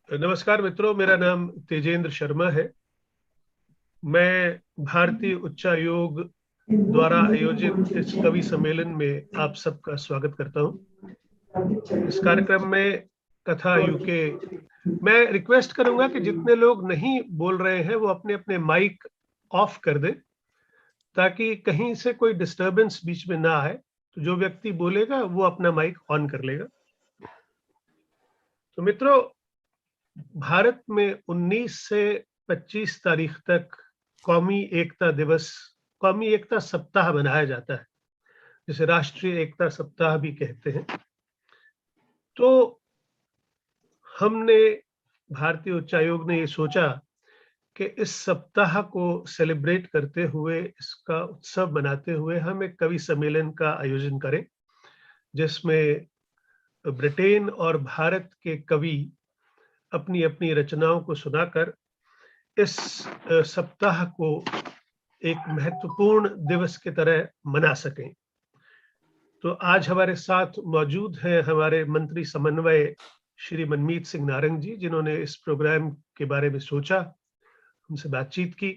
नमस्कार मित्रों, मेरा नाम तेजेंद्र शर्मा है। मैं भारतीय उच्चायोग द्वारा आयोजित इस कवि सम्मेलन में आप सबका स्वागत करता हूं। इस कार्यक्रम में कथा यूके मैं रिक्वेस्ट करूंगा कि जितने लोग नहीं बोल रहे हैं वो अपने अपने माइक ऑफ कर दें, ताकि कहीं से कोई डिस्टरबेंस बीच में ना आए। तो जो व्यक्ति बोलेगा वो अपना माइक ऑन कर लेगा। तो मित्रों, भारत में 19 से 25 तारीख तक कौमी एकता दिवस, कौमी एकता सप्ताह मनाया जाता है, जिसे राष्ट्रीय एकता सप्ताह भी कहते हैं। तो हमने, भारतीय उच्चायोग ने ये सोचा कि इस सप्ताह को सेलिब्रेट करते हुए, इसका उत्सव मनाते हुए हम एक कवि सम्मेलन का आयोजन करें, जिसमें ब्रिटेन और भारत के कवि अपनी अपनी रचनाओं को सुनाकर इस सप्ताह को एक महत्वपूर्ण दिवस की तरह मना सकें। तो आज हमारे साथ मौजूद हैं हमारे मंत्री समन्वय श्री मनमीत सिंह नारंग जी, जिन्होंने इस प्रोग्राम के बारे में सोचा, हमसे बातचीत की।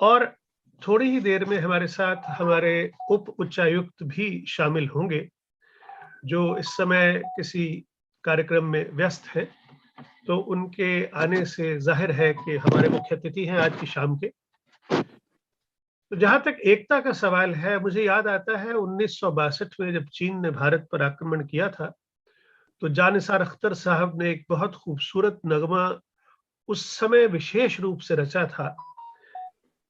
और थोड़ी ही देर में हमारे साथ हमारे उप उच्चायुक्त भी शामिल होंगे, जो इस समय किसी कार्यक्रम में व्यस्त हैं। तो उनके आने से जाहिर है कि हमारे मुख्य अतिथि हैं आज की शाम के। तो जहां तक एकता का सवाल है, मुझे याद आता है 1962 में जब चीन ने भारत पर आक्रमण किया था, तो जानिसार अख्तर साहब ने एक बहुत खूबसूरत नगमा उस समय विशेष रूप से रचा था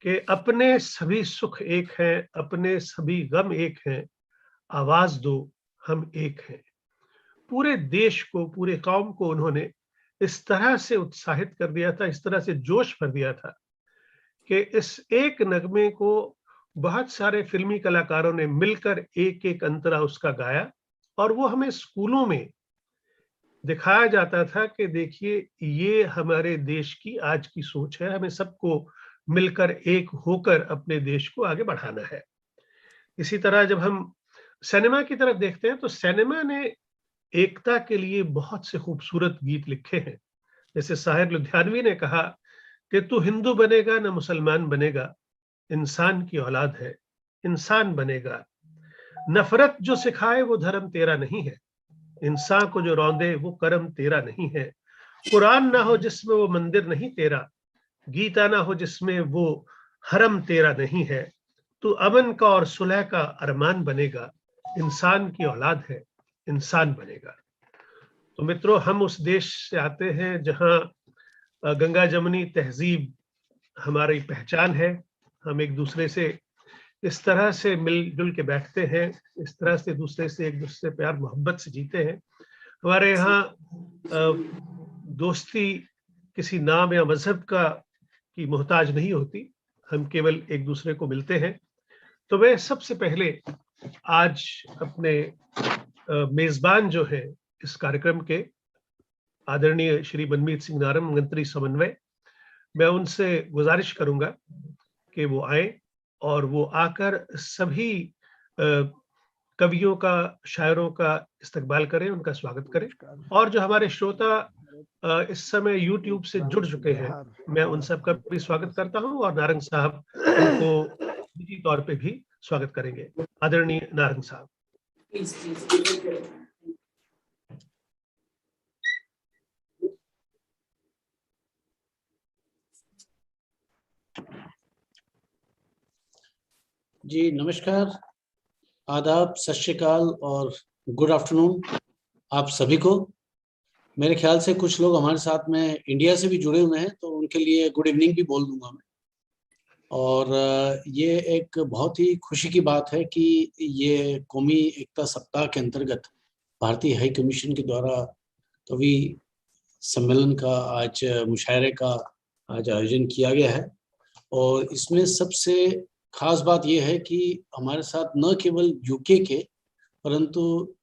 कि अपने सभी सुख एक हैं, अपने सभी गम एक हैं, आवाज दो हम एक हैं। पूरे देश को, पूरे कौम को उन्होंने इस तरह से उत्साहित कर दिया था, इस तरह से जोश भर दिया था कि इस एक नगमे को बहुत सारे फिल्मी कलाकारों ने मिलकर एक एक अंतरा उसका गाया, और वो हमें स्कूलों में दिखाया जाता था कि देखिए, ये हमारे देश की आज की सोच है, हमें सबको मिलकर एक होकर अपने देश को आगे बढ़ाना है। इसी तरह जब हम सिनेमा की तरफ देखते हैं, तो सिनेमा ने एकता के लिए बहुत से खूबसूरत गीत लिखे हैं। जैसे साहिर लुधियानवी ने कहा कि तू हिंदू बनेगा ना मुसलमान बनेगा, इंसान की औलाद है, इंसान बनेगा। नफरत जो सिखाए वो धर्म तेरा नहीं है, इंसान को जो रौंदे वो कर्म तेरा नहीं है। कुरान ना हो जिसमें वो मंदिर नहीं तेरा, गीता ना हो जिसमें वो हरम तेरा नहीं है। तू अमन का और सुलह का अरमान बनेगा, इंसान की औलाद है, इंसान बनेगा। तो मित्रों, हम उस देश से आते हैं जहां गंगा जमुनी तहजीब हमारी पहचान है। हम एक दूसरे से इस तरह से मिलजुल के बैठते हैं, इस तरह से दूसरे से एक दूसरे से प्यार मोहब्बत से जीते हैं। हमारे यहाँ दोस्ती किसी नाम या मजहब का की मोहताज नहीं होती, हम केवल एक दूसरे को मिलते हैं। तो मैं सबसे पहले आज अपने मेजबान जो है इस कार्यक्रम के, आदरणीय श्री मनमीत सिंह नारंग, मंत्री समन्वय, मैं उनसे गुजारिश करूंगा कि वो आए और वो आकर सभी कवियों का, शायरों का इस्तकबाल करें, उनका स्वागत करें। और जो हमारे श्रोता इस समय यूट्यूब से जुड़ चुके हैं, मैं उन सबका भी स्वागत करता हूं, और नारंग साहब उनको निजी तौर पे भी स्वागत करेंगे। आदरणीय नारंग साहब। जी नमस्कार, आदाब, सत श्री अकाल और गुड आफ्टरनून आप सभी को। मेरे ख्याल से कुछ लोग हमारे साथ में इंडिया से भी जुड़े हुए हैं, तो उनके लिए गुड इवनिंग भी बोल दूंगा मैं। और ये एक बहुत ही खुशी की बात है कि ये कौमी एकता सप्ताह के अंतर्गत भारतीय हाई कमीशन के द्वारा कवि सम्मेलन का, आज मुशायरे का आज आयोजन किया गया है। और इसमें सबसे खास बात यह है कि हमारे साथ न केवल यूके के, परंतु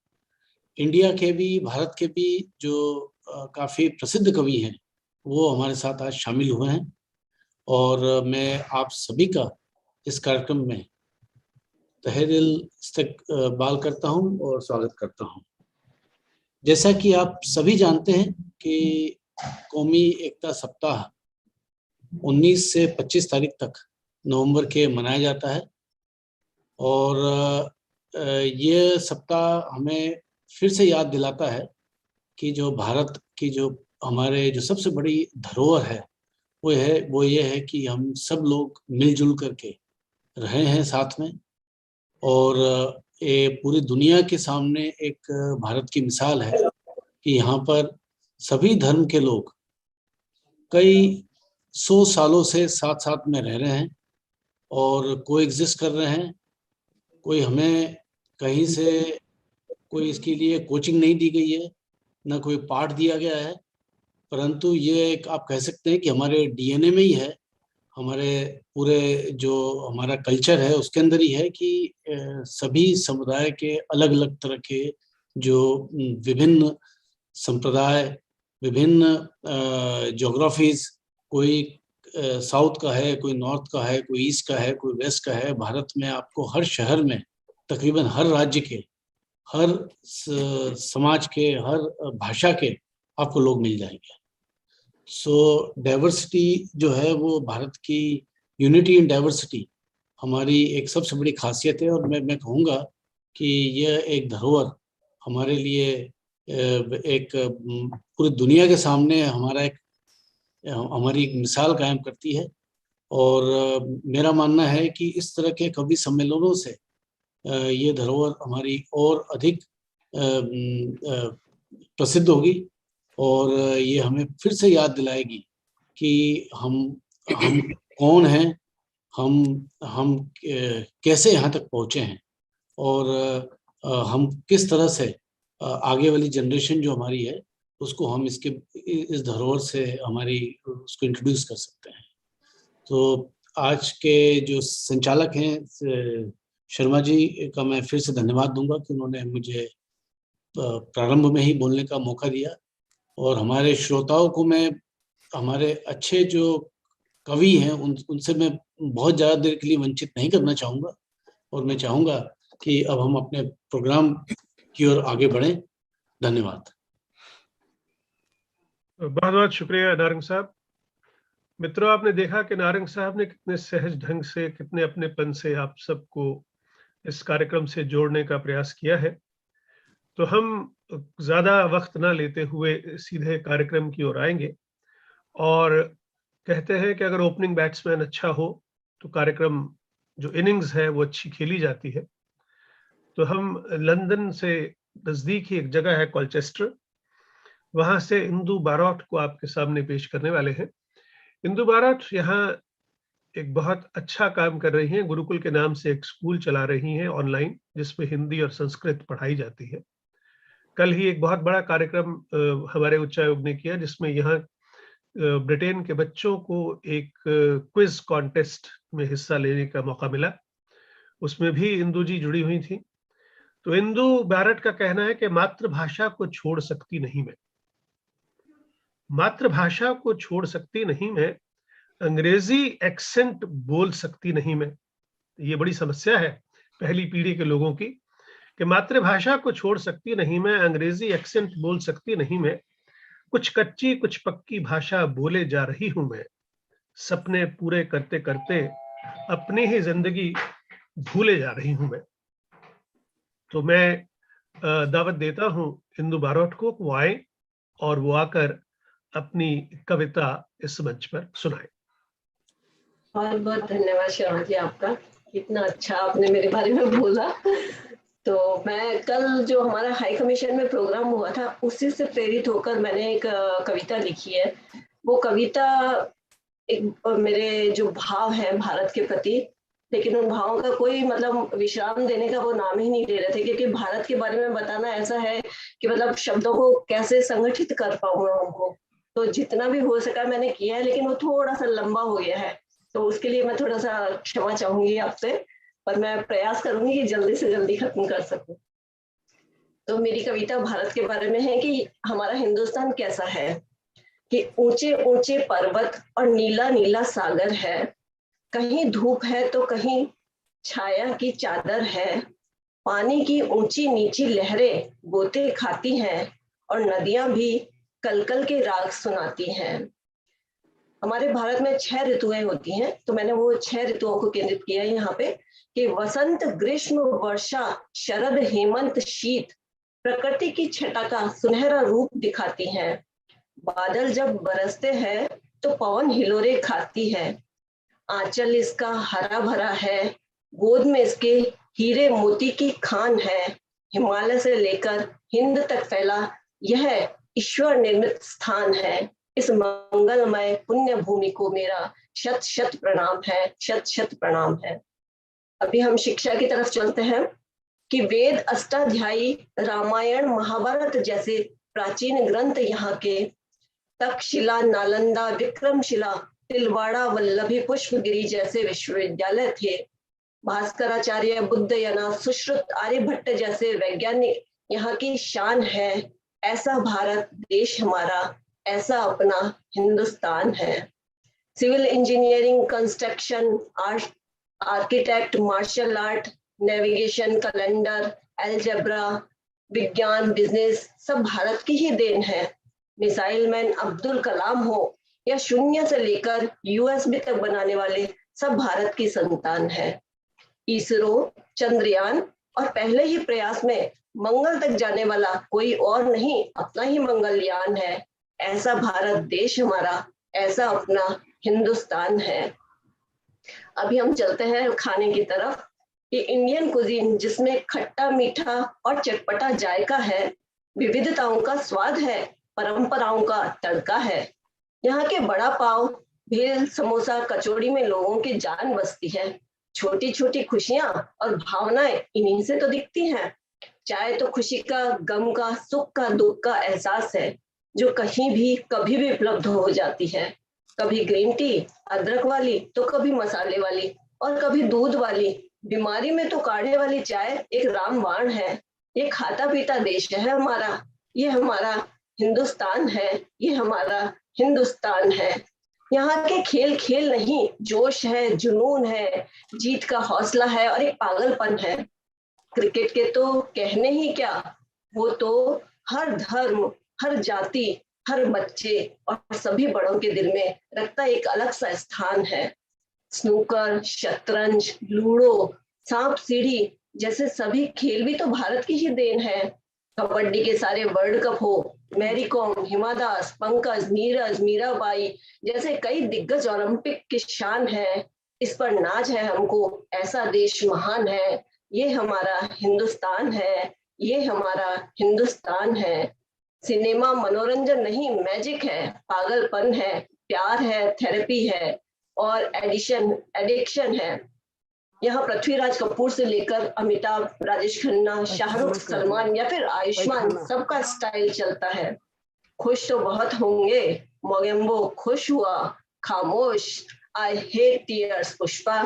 इंडिया के भी, भारत के भी जो काफ़ी प्रसिद्ध कवि हैं, वो हमारे साथ आज शामिल हुए हैं। और मैं आप सभी का इस कार्यक्रम में तहे दिल इस्तकबाल करता हूं और स्वागत करता हूं। जैसा कि आप सभी जानते हैं कि कौमी एकता सप्ताह 19 से 25 तारीख तक नवंबर के मनाया जाता है। और ये सप्ताह हमें फिर से याद दिलाता है कि जो भारत की जो हमारे जो सबसे बड़ी धरोहर है वो ये है कि हम सब लोग मिलजुल करके रहे हैं साथ में। और ये पूरी दुनिया के सामने एक भारत की मिसाल है कि यहाँ पर सभी धर्म के लोग कई 100 सालों से साथ साथ में रह रहे हैं और कोएग्जिस्ट कर रहे हैं। कोई हमें कहीं से कोई इसके लिए कोचिंग नहीं दी गई है, ना कोई पाठ दिया गया है, परंतु ये एक आप कह सकते हैं कि हमारे डीएनए में ही है, हमारे पूरे जो हमारा कल्चर है उसके अंदर ही है कि सभी समुदाय के अलग अलग तरह के जो विभिन्न संप्रदाय, विभिन्न ज्योग्राफीज, कोई साउथ का है, कोई नॉर्थ का है, कोई ईस्ट का है, कोई वेस्ट का है। भारत में आपको हर शहर में, तकरीबन हर राज्य के, हर समाज के, हर भाषा के आपको लोग मिल जाएंगे। सो डाइवर्सिटी जो है वो भारत की, यूनिटी इन डाइवर्सिटी हमारी एक सबसे बड़ी खासियत है। और मैं कहूँगा कि यह एक धरोहर हमारे लिए एक पूरी दुनिया के सामने हमारी एक मिसाल कायम करती है। और मेरा मानना है कि इस तरह के कवि सम्मेलनों से ये धरोहर हमारी और अधिक प्रसिद्ध होगी और ये हमें फिर से याद दिलाएगी कि हम कौन हैं, हम कैसे यहाँ तक पहुँचे हैं और हम किस तरह से आगे वाली जनरेशन जो हमारी है उसको हम इस धरोहर से हमारी उसको इंट्रोड्यूस कर सकते हैं। तो आज के जो संचालक हैं शर्मा जी का मैं फिर से धन्यवाद दूंगा कि उन्होंने मुझे प्रारंभ में ही बोलने का मौका दिया। और हमारे श्रोताओं को मैं, हमारे अच्छे जो कवि हैं उनसे मैं बहुत ज़्यादा देर के लिए वंचित नहीं करना चाहूँगा और मैं चाहूँगा कि अब हम अपने प्रोग्राम की ओर आगे बढ़ें। धन्यवाद। बहुत बहुत शुक्रिया नारंग साहब। मित्रों, आपने देखा कि नारंग साहब ने कितने सहज ढंग से, कितने अपनेपन से आप सबको इस कार्यक्रम से जोड़ने का प्रयास किया है। तो हम ज्यादा वक्त ना लेते हुए सीधे कार्यक्रम की ओर आएंगे। और कहते हैं कि अगर ओपनिंग बैट्समैन अच्छा हो तो कार्यक्रम जो इनिंग्स है वो अच्छी खेली जाती है। तो हम लंदन से नजदीक ही एक जगह है कॉलचेस्टर, वहां से इंदु बारोट को आपके सामने पेश करने वाले हैं। इंदु बारोट यहाँ एक बहुत अच्छा काम कर रही हैं। गुरुकुल के नाम से एक स्कूल चला रही हैं ऑनलाइन, जिसमें हिंदी और संस्कृत पढ़ाई जाती है। कल ही एक बहुत बड़ा कार्यक्रम हमारे उच्चायोग ने किया, जिसमें यहाँ ब्रिटेन के बच्चों को एक क्विज कॉन्टेस्ट में हिस्सा लेने का मौका मिला। उसमें भी इंदु जी जुड़ी हुई थी। तो इंदु बारोट का कहना है कि मातृभाषा को छोड़ सकती नहीं मैं, मातृभाषा को छोड़ सकती नहीं मैं, अंग्रेजी एक्सेंट बोल सकती नहीं मैं। ये बड़ी समस्या है पहली पीढ़ी के लोगों की कि मातृभाषा को छोड़ सकती नहीं मैं, अंग्रेजी एक्सेंट बोल सकती नहीं मैं, कुछ कच्ची कुछ पक्की भाषा बोले जा रही हूं मैं, सपने पूरे करते करते अपनी ही जिंदगी भूले जा रही हूं मैं। तो मैं दावत देता हूं इंदु बारोट को वो आए और वो आकर अपनी कविता इस मंच पर सुनाए। बहुत बहुत धन्यवाद शर्मा जी आपका, कितना अच्छा आपने मेरे बारे में बोला। तो मैं कल जो हमारा हाई कमीशन में प्रोग्राम हुआ था उसी से प्रेरित होकर मैंने एक कविता लिखी है। वो कविता एक मेरे जो भाव हैं भारत के प्रति, लेकिन उन भावों का कोई मतलब विश्राम देने का वो नाम ही नहीं ले रहे थे, क्योंकि भारत के बारे में बताना ऐसा है कि मतलब शब्दों को कैसे संगठित कर पाऊंगा हमको। तो जितना भी हो सका मैंने किया है, लेकिन वो थोड़ा सा लंबा हो गया है, तो उसके लिए मैं थोड़ा सा क्षमा चाहूंगी आपसे, पर मैं प्रयास करूंगी कि जल्दी से जल्दी खत्म कर सकूं। तो मेरी कविता भारत के बारे में है कि हमारा हिंदुस्तान कैसा है, कि ऊंचे ऊंचे पर्वत और नीला नीला सागर है, कहीं धूप है तो कहीं छाया की चादर है, पानी की ऊंची नीची लहरें गोते खाती हैं और नदियां भी कलकल के राग सुनाती हैं। हमारे भारत में 6 ऋतुएं होती हैं, तो मैंने वो 6 ऋतुओं को केंद्रित किया है यहाँ पे कि वसंत, ग्रीष्म, वर्षा, शरद, हेमंत, शीत प्रकृति की छटा का सुनहरा रूप दिखाती हैं। बादल जब बरसते हैं तो पवन हिलोरे खाती है। आंचल इसका हरा भरा है, गोद में इसके हीरे मोती की खान है। हिमालय से लेकर हिंद तक फैला यह ईश्वर निर्मित स्थान है। इस मंगलमय पुण्य भूमि को मेरा शत शत प्रणाम है, शत शत प्रणाम है। अभी हम शिक्षा की तरफ चलते हैं कि वेद, अष्टाध्यायी, रामायण, महाभारत जैसे प्राचीन ग्रंथ यहाँ के तक्षशिला, नालंदा, विक्रमशिला, तिलवाड़ा, वल्लभी, पुष्पगिरी जैसे विश्वविद्यालय थे। भास्कराचार्य, बुद्धयना, सुश्रुत, आर्यभट्ट जैसे वैज्ञानिक यहाँ की शान है। ऐसा भारत देश हमारा, ऐसा अपना हिंदुस्तान है। Civil engineering, construction, architect, martial art, navigation, calendar, algebra, विज्ञान, बिजनेस सब भारत की ही देन है। मिसाइल मैन अब्दुल कलाम हो या शून्य से लेकर यूएसबी तक बनाने वाले सब भारत की संतान है। इसरो, चंद्रयान और पहले ही प्रयास में मंगल तक जाने वाला कोई और नहीं, अपना ही मंगलयान है। ऐसा भारत देश हमारा, ऐसा अपना हिंदुस्तान है। अभी हम चलते हैं खाने की तरफ कि इंडियन कुजीन जिसमें खट्टा, मीठा और चटपटा जायका है, विविधताओं का स्वाद है, परंपराओं का तड़का है। यहाँ के बड़ा पाव, भेल, समोसा, कचौड़ी में लोगों की जान बसती है। छोटी छोटी खुशियां और भावनाएं इन्हीं से तो दिखती हैं। चाय तो खुशी का, गम का, सुख का, दुख का एहसास है, जो कहीं भी कभी भी उपलब्ध हो जाती है। कभी ग्रीन टी अदरक वाली, तो कभी मसाले वाली और कभी दूध वाली। बीमारी में तो काढ़े वाली चाय एक रामबाण है। ये खाता पीता देश है हमारा, ये हमारा हिंदुस्तान है, ये हमारा हिंदुस्तान है। यहाँ के खेल खेल नहीं, जोश है, जुनून है, जीत का हौसला है और एक पागलपन है। क्रिकेट के तो कहने ही क्या, वो तो हर धर्म, हर जाति, हर बच्चे और सभी बड़ों के दिल में रखता एक अलग सा स्थान है। स्नूकर, शतरंज, लूडो, सांप सीढ़ी जैसे सभी खेल भी तो भारत की ही देन है। कबड्डी के सारे वर्ल्ड कप हो, मैरी कॉम, हिमा दास, पंकज, नीरज, मीराबाई जैसे कई दिग्गज ओलंपिक की शान है। इस पर नाज है हमको, ऐसा देश महान है। ये हमारा हिंदुस्तान है, ये हमारा हिंदुस्तान है। सिनेमा मनोरंजन नहीं, मैजिक है, पागलपन है, प्यार है, थेरेपी है और एडिक्शन है। यहाँ पृथ्वीराज कपूर से लेकर अमिताभ, राजेश खन्ना, शाहरुख, सलमान या फिर आयुष्मान, सबका स्टाइल चलता है। खुश तो बहुत होंगे, मोगेम्बो खुश हुआ, खामोश, आई हेट टीयर्स, पुष्पा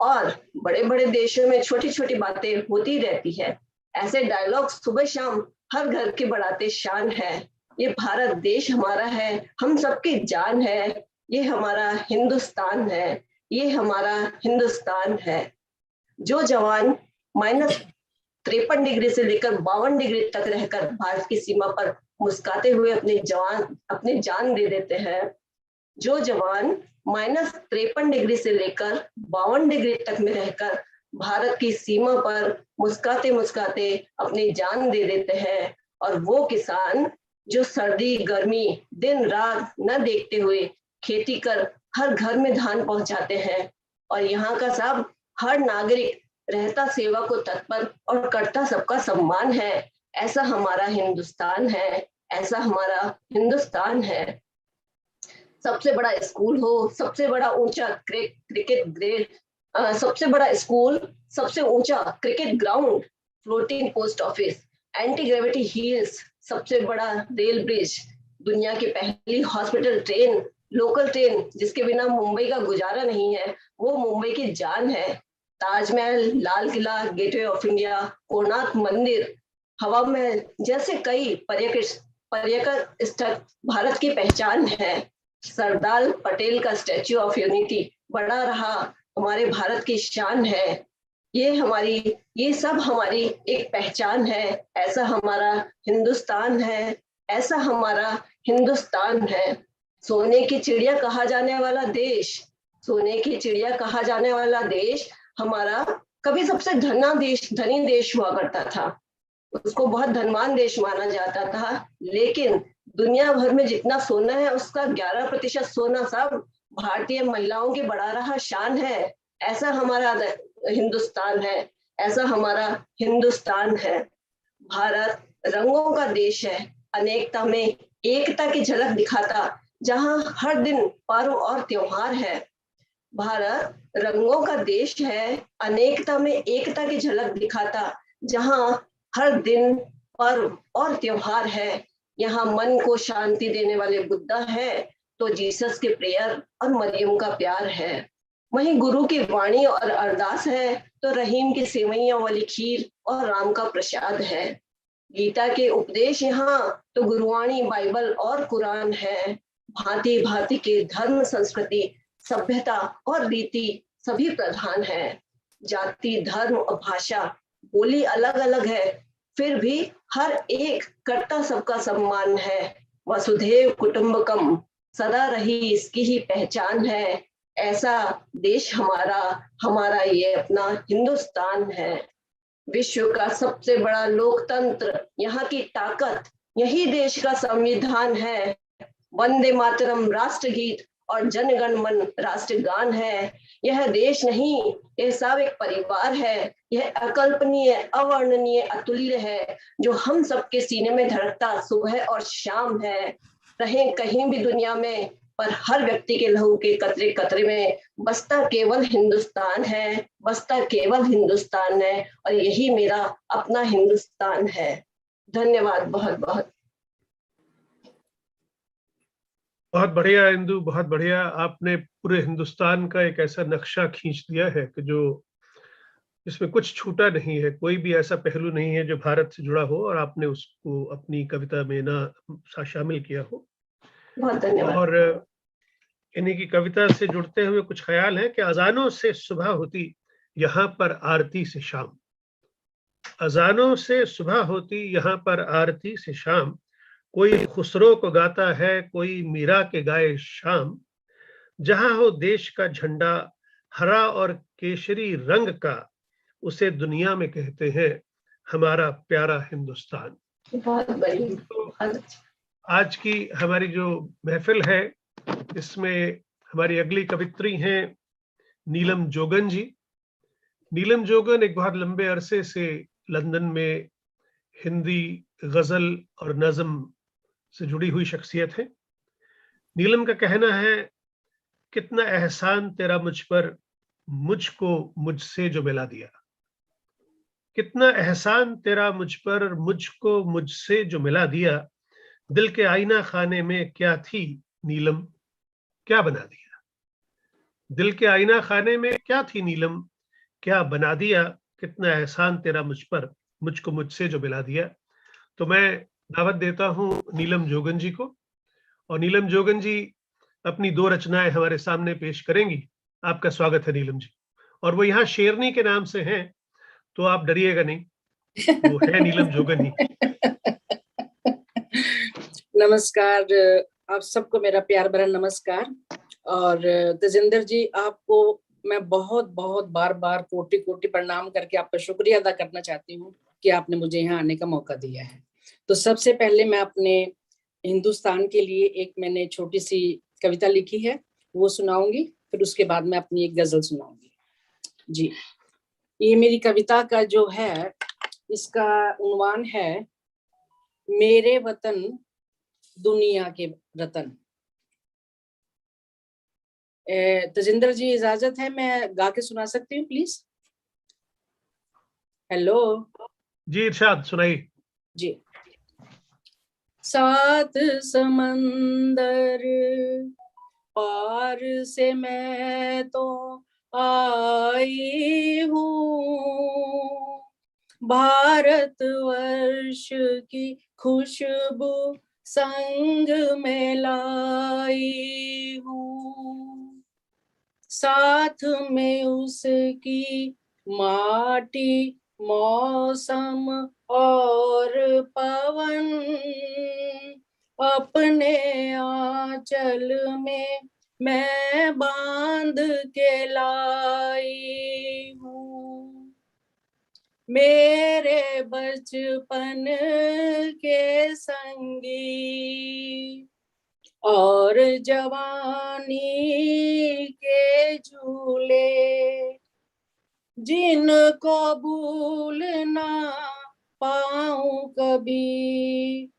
और बड़े बड़े देशों में छोटी छोटी बातें होती रहती है। ऐसे डायलॉग सुबह शाम हर घर के बढ़ाते शान है। ये भारत देश हमारा है, हम सबकी जान है, ये हमारा हिंदुस्तान है, ये हमारा हिंदुस्तान है। जो जवान -53 डिग्री से लेकर 52 डिग्री तक रहकर भारत की सीमा पर मुस्कुराते हुए अपनी जान दे देते हैं, जो जवान -53 डिग्री से लेकर 52 डिग्री तक में रहकर भारत की सीमा पर मुस्कुराते मुस्कुराते अपनी जान दे देते हैं, और वो किसान जो सर्दी गर्मी दिन रात न देखते हुए खेती कर हर घर में धान पहुंचाते हैं, और यहाँ का सब हर नागरिक रहता सेवा को तत्पर और करता सबका सम्मान है। ऐसा हमारा हिंदुस्तान है, ऐसा हमारा हिंदुस्तान है। सबसे बड़ा स्कूल हो, सबसे बड़ा ऊंचा क्रिकेट ग्रेड, सबसे बड़ा स्कूल, सबसे ऊंचा cricket ground, floating post office, anti gravity heels, सबसे बड़ा रेल ब्रिज, दुनिया की पहली हॉस्पिटल ट्रेन, लोकल ट्रेन जिसके बिना मुंबई का गुजारा नहीं है, वो मुंबई की जान है। Taj Mahal, Lal Qila, gateway of India, Konark मंदिर, हवा महल जैसे कई पर्यटक स्थल भारत की पहचान है। सरदार पटेल का स्टैच्यू ऑफ यूनिटी बड़ा रहा हमारे भारत की शान है। ये सब हमारी एक पहचान है। ऐसा हमारा हिंदुस्तान है, ऐसा हमारा हिंदुस्तान है। सोने की चिड़िया कहा जाने वाला देश, सोने की चिड़िया कहा जाने वाला देश हमारा कभी सबसे धनी देश हुआ करता था। उसको बहुत धनवान देश माना जाता था, लेकिन दुनिया भर में जितना सोना है उसका 11% सोना सब भारतीय महिलाओं की बढ़ा रहा शान है। ऐसा हमारा हिंदुस्तान है, ऐसा हमारा हिंदुस्तान है। भारत रंगों का देश है, अनेकता में एकता की झलक दिखाता, जहां हर दिन पर्व और त्योहार है। भारत रंगों का देश है, अनेकता में एकता की झलक दिखाता, जहां हर दिन पर्व और त्योहार है। यहाँ मन को शांति देने वाले बुद्धा है, तो जीसस के प्रेयर और मरियम का प्यार है। वहीं गुरु की वाणी और अरदास है, तो रहीम की सेवइयां वाली खीर और राम का प्रसाद है। गीता के उपदेश यहाँ तो गुरुवाणी, बाइबल और कुरान है। भांति भांति के धर्म, संस्कृति, सभ्यता और रीति सभी प्रधान है। जाति, धर्म और भाषा, बोली अलग अलग है, फिर भी हर एक करता सबका सम्मान है। वसुधैव कुटुंबकम सदा रही इसकी ही पहचान है। ऐसा देश हमारा, हमारा ये अपना हिंदुस्तान है। विश्व का सबसे बड़ा लोकतंत्र, यहाँ की ताकत, यही देश का संविधान है। वंदे मातरम राष्ट्रगीत और जनगण मन राष्ट्रगान है। यह देश नहीं, यह सब एक परिवार है। यह अकल्पनीय, अवर्णनीय, अतुल्य है, जो हम सबके सीने में धड़कता सुबह और शाम है। रहे कहीं भी दुनिया में, पर हर व्यक्ति के लहू के कतरे कतरे में बसता केवल हिंदुस्तान है, बसता केवल हिंदुस्तान है, और यही मेरा अपना हिंदुस्तान है। धन्यवाद बहुत बहुत। बहुत बढ़िया इंदु, बहुत बढ़िया। आपने पूरे हिंदुस्तान का एक ऐसा नक्शा खींच दिया है कि जो इसमें कुछ छूटा नहीं है, कोई भी ऐसा पहलू नहीं है जो भारत से जुड़ा हो और आपने उसको अपनी कविता में ना शामिल किया हो। बहुत धन्यवाद। और इन्हीं की कविता से जुड़ते हुए कुछ ख्याल है कि अजानों से सुबह होती यहाँ पर आरती से शाम, अजानों से सुबह होती यहाँ पर आरती से शाम, कोई खुसरो को गाता है, कोई मीरा के गाए शाम, जहां हो देश का झंडा हरा और केसरी रंग का, उसे दुनिया में कहते हैं हमारा प्यारा हिंदुस्तान। बहुत बढ़िया। तो आज की हमारी जो महफिल है, इसमें हमारी अगली कवित्री हैं नीलम जोगन जी। नीलम जोगन एक बहुत लंबे अरसे से लंदन में हिंदी गजल और नज्म से जुड़ी हुई शख्सियत है। नीलम का कहना है, कितना एहसान तेरा मुझ पर, मुझको मुझसे जो मिला दिया। कितना एहसान तेरा मुझ पर, मुझको मुझसे जो मिला दिया, दिल के आईना खाने में क्या थी नीलम, क्या बना दिया। दिल के आईना खाने में क्या थी नीलम, क्या बना दिया। कितना एहसान तेरा मुझ पर, मुझको मुझसे जो मिला दिया। तो मैं दावत देता हूं नीलम जोगन जी को, और नीलम जोगन जी अपनी 2 रचनाएं हमारे सामने पेश करेंगी। आपका स्वागत है नीलम जी। और वो यहाँ शेरनी के नाम से हैं, तो आप डरिएगा नहीं, वो है नीलम जोगन ही। नमस्कार, आप सबको मेरा प्यार भरा नमस्कार। और तेजिंदर जी, आपको मैं बहुत बहुत बार बार कोटि कोटि प्रणाम करके आपका शुक्रिया अदा करना चाहती हूँ कि आपने मुझे यहाँ आने का मौका दिया है। तो सबसे पहले मैं अपने हिंदुस्तान के लिए एक मैंने छोटी सी कविता लिखी है, वो सुनाऊंगी, फिर उसके बाद मैं अपनी एक गजल सुनाऊंगी। जी, ये मेरी कविता का जो है, इसका उन्वान है मेरे वतन दुनिया के रतन। तेजिंदर जी, इजाजत है, मैं गा के सुना सकती हूँ प्लीज? हेलो जी, इरशाद सुनाइए। जी। 7 समंदर पार से मैं तो आई हूँ, भारत वर्ष की खुशबू संग में लाई हूँ, साथ में उसकी माटी, मौसम और पवन, अपने आंचल में मैं बांध के लाई हूँ। मेरे बचपन के संगी और जवानी के झूले, जिनको भूल ना पाऊं कभी,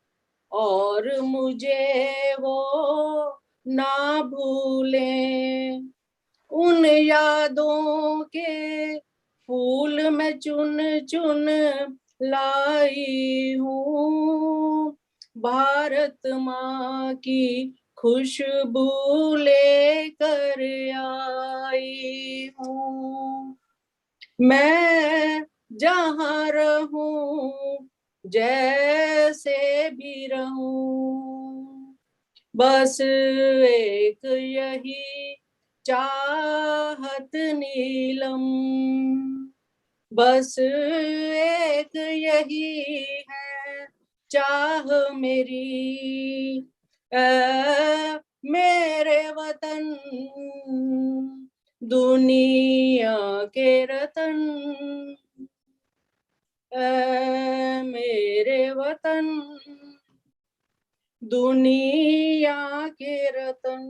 और मुझे वो ना भूले। उन यादों के फूल मैं चुन चुन लाई हूँ, भारत माँ की खुशबू लेकर आई हूँ। मैं जहाँ रहूं जैसे भी रहूं, बस एक यही चाहत नीलम, बस एक यही है चाह मेरी, मेरे वतन दुनिया के रतन, मेरे वतन दुनिया के रतन।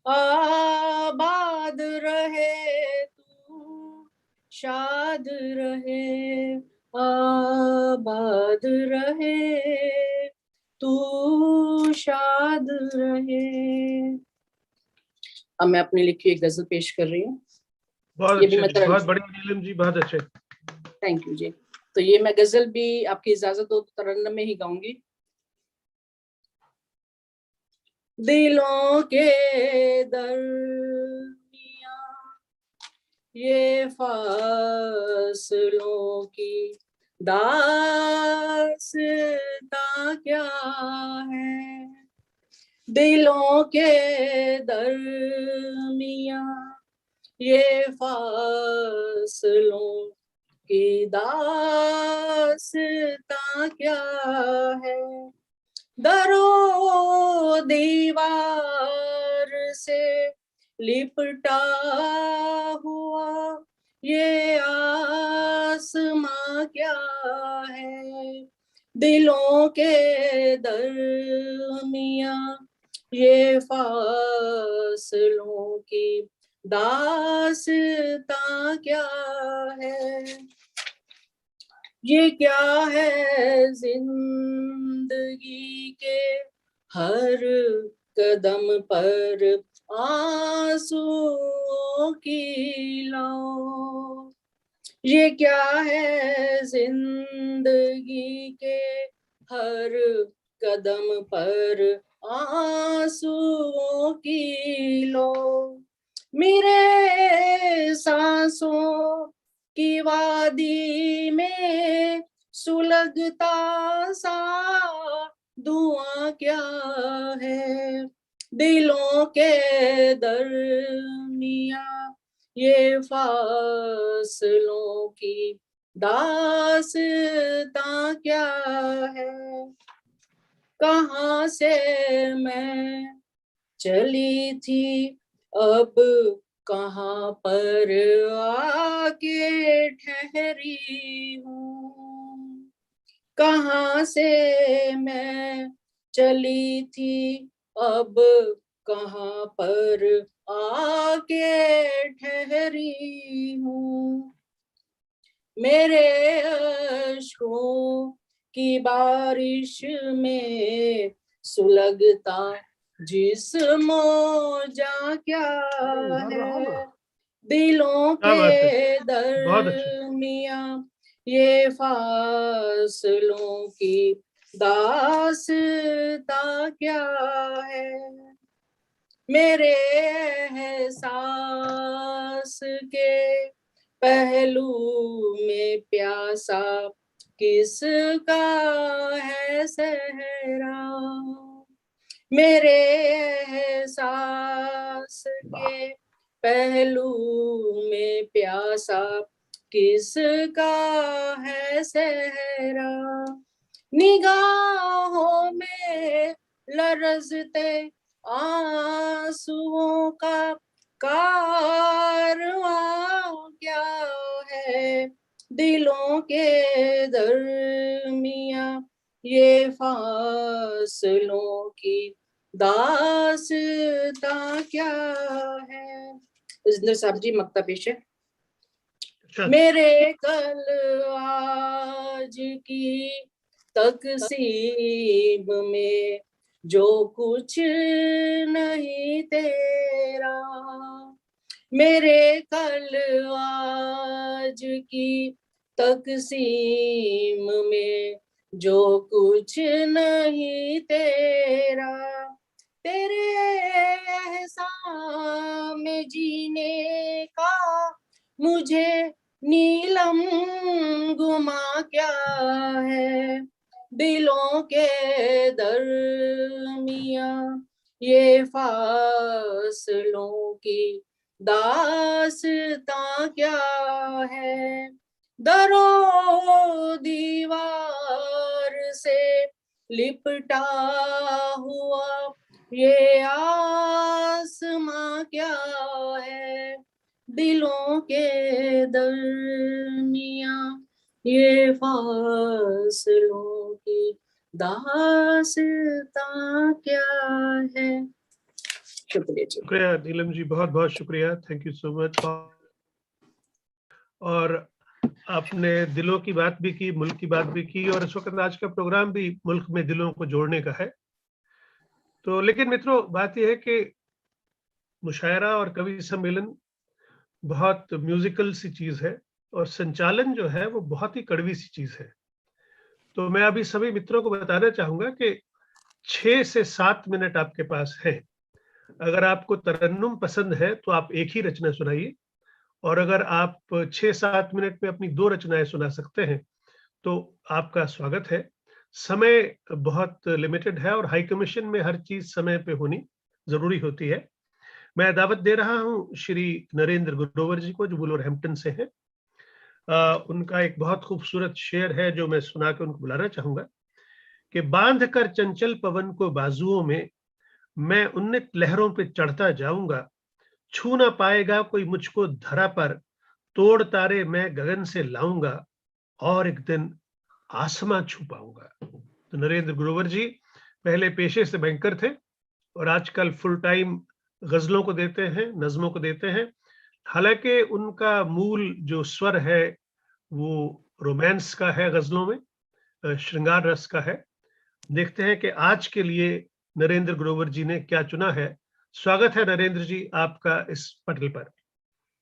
आबाद रहे तू, शाद रहे, आबाद रहे तू, शाद रहे। अब मैं अपनी लिखी एक गजल पेश कर रही हूँ। बहुत अच्छे, बहुत बढ़िया नीलम जी, बहुत अच्छे। थैंक यू जी। तो ये मैं गजल भी आपकी इजाजत हो तो तरन्नुम में ही गाऊंगी। दिलों के दरमियां ये फासलों की दास्तां क्या है, दिलों के दरमियां ये फासलों की दास्तां क्या है, दरो दीवार से लिपटा हुआ ये आसमां क्या है, दिलों के दरमियां ये फासलों की दास्तां क्या है। ये क्या है जिंदगी के हर कदम पर आंसुओं की लौ, ये क्या है जिंदगी के हर कदम पर आंसुओं की लो, मेरे सांसों की वादी में सुलगता सा धुआं क्या है, दिलों के दरमियां ये फासलों की दास्तां क्या है। कहाँ से मैं चली थी अब कहाँ पर आके ठहरी हूँ, कहाँ से मैं चली थी अब कहाँ पर आके ठहरी हूँ, मेरे अश्कों की बारिश में सुलगता जिस्मो जा क्या है, दिलों के दरमियां ये फासलों की दास्तां क्या है, मेरे एहसास के पहलू में प्यासा किसका है सहरा, मेरे एहसास के पहलू में प्यासा किसका है सहरा, निगाहों में लरजते आंसुओं का कारवां क्या है, दिलों के दरमियां ये फासलों की दास्तां क्या है। तजिंदर साहब जी, मक्ता पेश है। मेरे कल आज की तकसीब में जो कुछ नहीं तेरा, मेरे कल आज की तकसीम में जो कुछ नहीं तेरा, तेरे एहसान में जीने का मुझे नीलम गुमा क्या है, दिलों के दरमियां ये फासलों की दास्तां क्या है। दरो दीवार से लिपटा हुआ ये आसमां क्या है, दिलों के दरमियां ये फासलों की दास्तां क्या है। शुक्रिया जी। शुक्रिया नीलम जी, बहुत बहुत शुक्रिया, थैंक यू सो मच। और आपने दिलों की बात भी की, मुल्क की बात भी की, और इस वक्त आज का प्रोग्राम भी मुल्क में दिलों को जोड़ने का है। तो लेकिन मित्रों, बात यह है कि मुशायरा और कवि सम्मेलन बहुत म्यूजिकल सी चीज है, और संचालन जो है वो बहुत ही कड़वी सी चीज है। तो मैं अभी सभी मित्रों को बताना चाहूंगा कि 6 से 7 मिनट आपके पास है। अगर आपको तरन्नुम पसंद है तो आप एक ही रचना सुनाइए, और अगर आप 6-7 मिनट में अपनी 2 रचनाएं सुना सकते हैं तो आपका स्वागत है। समय बहुत लिमिटेड है और हाई कमीशन में हर चीज समय पे होनी जरूरी होती है। मैं दावत दे रहा हूं श्री नरेंद्र ग्रोवर जी को, जो वुलवरहैम्पटन से हैं। उनका एक बहुत खूबसूरत शेर है जो मैं सुना के उनको बुलाना चाहूंगा कि बांध कर चंचल पवन को बाजुओं में, मैं उन्नत लहरों पे चढ़ता जाऊंगा, छू ना पाएगा कोई मुझको धरा पर, तोड़ तारे मैं गगन से लाऊंगा, और एक दिन आसमां छू पाऊंगा। तो नरेंद्र ग्रोवर जी पहले पेशे से बैंकर थे और आजकल फुल टाइम गजलों को देते हैं, नज्मों को देते हैं। हालांकि उनका मूल जो स्वर है वो रोमांस का है, गजलों में श्रृंगार रस का है। देखते हैं कि आज के लिए नरेंद्र ग्रोवर जी ने क्या चुना है। स्वागत है नरेंद्र जी आपका इस पटल पर।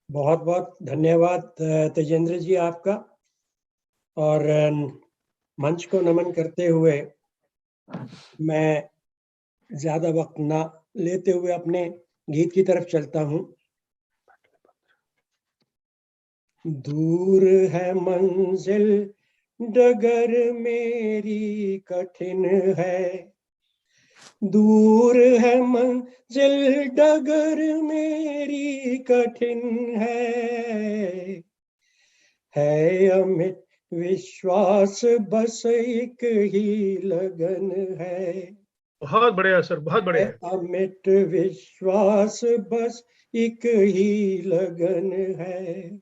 बहुत बहुत धन्यवाद तेजेंद्र जी आपका, और मंच को नमन करते हुए मैं ज्यादा वक्त ना लेते हुए अपने गीत की तरफ चलता हूं। दूर है मंजिल डगर मेरी कठिन है, दूर है मंजिल डगर मेरी कठिन है अमित विश्वास बस एक ही लगन है। बहुत बढ़िया सर, बहुत बढ़िया। अमिट विश्वास बस एक ही लगन है,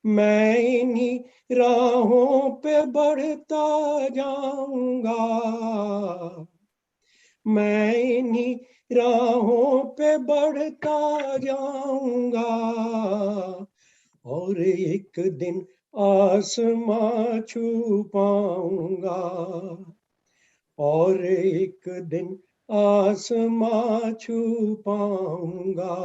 मैं इन्हीं राहों पे बढ़ता जाऊंगा, मैं इन्हीं राहों पे बढ़ता जाऊंगा, और एक दिन आसमां छू पाऊंगा, और एक दिन आसमां छू पाऊंगा।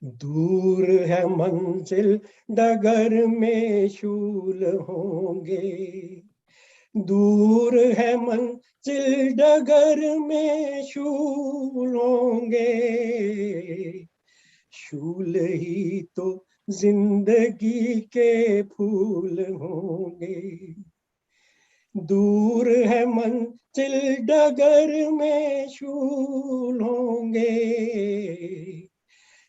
दूर है मंजिल डगर में शूल होंगे, दूर है मंजिल डगर में शूल होंगे, शूल ही तो जिंदगी के फूल होंगे। दूर है मंजिल डगर में शूल होंगे,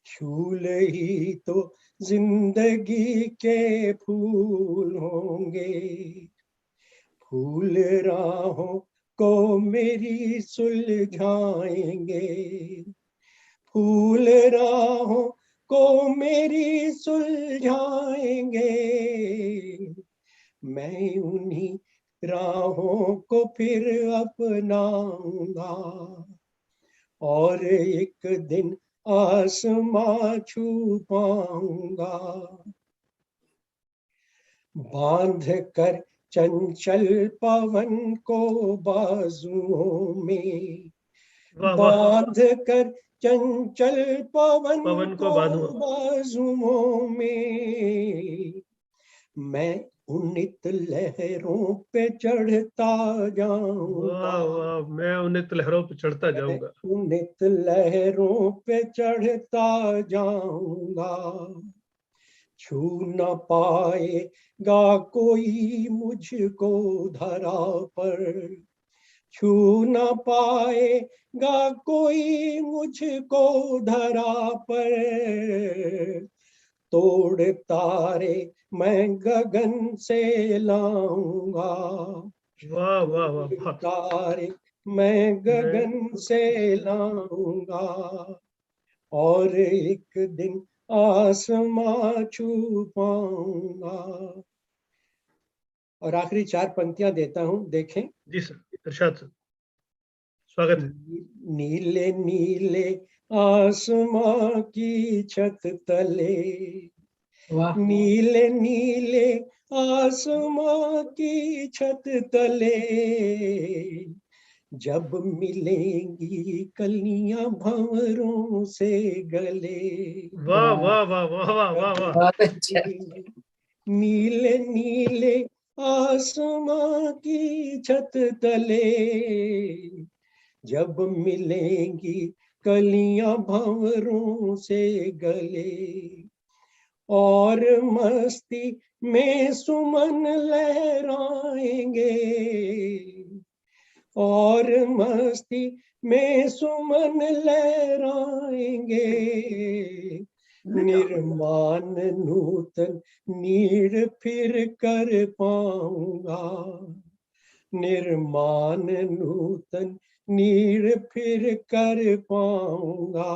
शूल ही तो जिंदगी के फूल होंगे। फूल राहों को मेरी सुलझाएंगे, फूल राहों को मेरी सुलझाएंगे, मैं उन्हीं राहों को फिर अपनाऊंगा, और एक दिन आसमां छू पाऊंगा। बांध कर चंचल पवन को बाजुओं में, वाह वाह, बांध कर चंचल पवन पवन को को बांधूं। बाजुओं में, मैं उन्नत लहरों पे चढ़ता जाऊंगा, वाह वाह, मैं उन्नत लहरों पर चढ़ता जाऊंगा। उन्नत लहरों पे चढ़ता जाऊंगा, छू न पाएगा कोई मुझको धरा पर, छू न पाएगा कोई मुझको धरा पर, तोड़ तारे मैं गगन से लाऊंगा, वाह वाह वाह, तोड़ बहुत। तारे मैं गगन से लाऊंगा, और एक दिन आसमां छू पाऊंगा। और आखिरी 4 पंक्तियां देता हूं, देखें। जी सर, इरशाद सर, स्वागत है। नीले नीले आसमां की छत तले, वाह, नीले नीले आसमां की छत तले, जब मिलेंगी कलियां भंवरों से गले, वाह वाह वाह वाह वाह वाह वाह, बहुत अच्छा। नीले नीले आसमां की छत तले, जब मिलेंगी कलियां भंवरों से गले, और मस्ती में सुमन लहराएंगे, और मस्ती में सुमन लहराएंगे, निर्माण नूतन नीड़ फिर कर पाऊंगा, निर्माण नूतन नीड़ फिर कर पाऊंगा,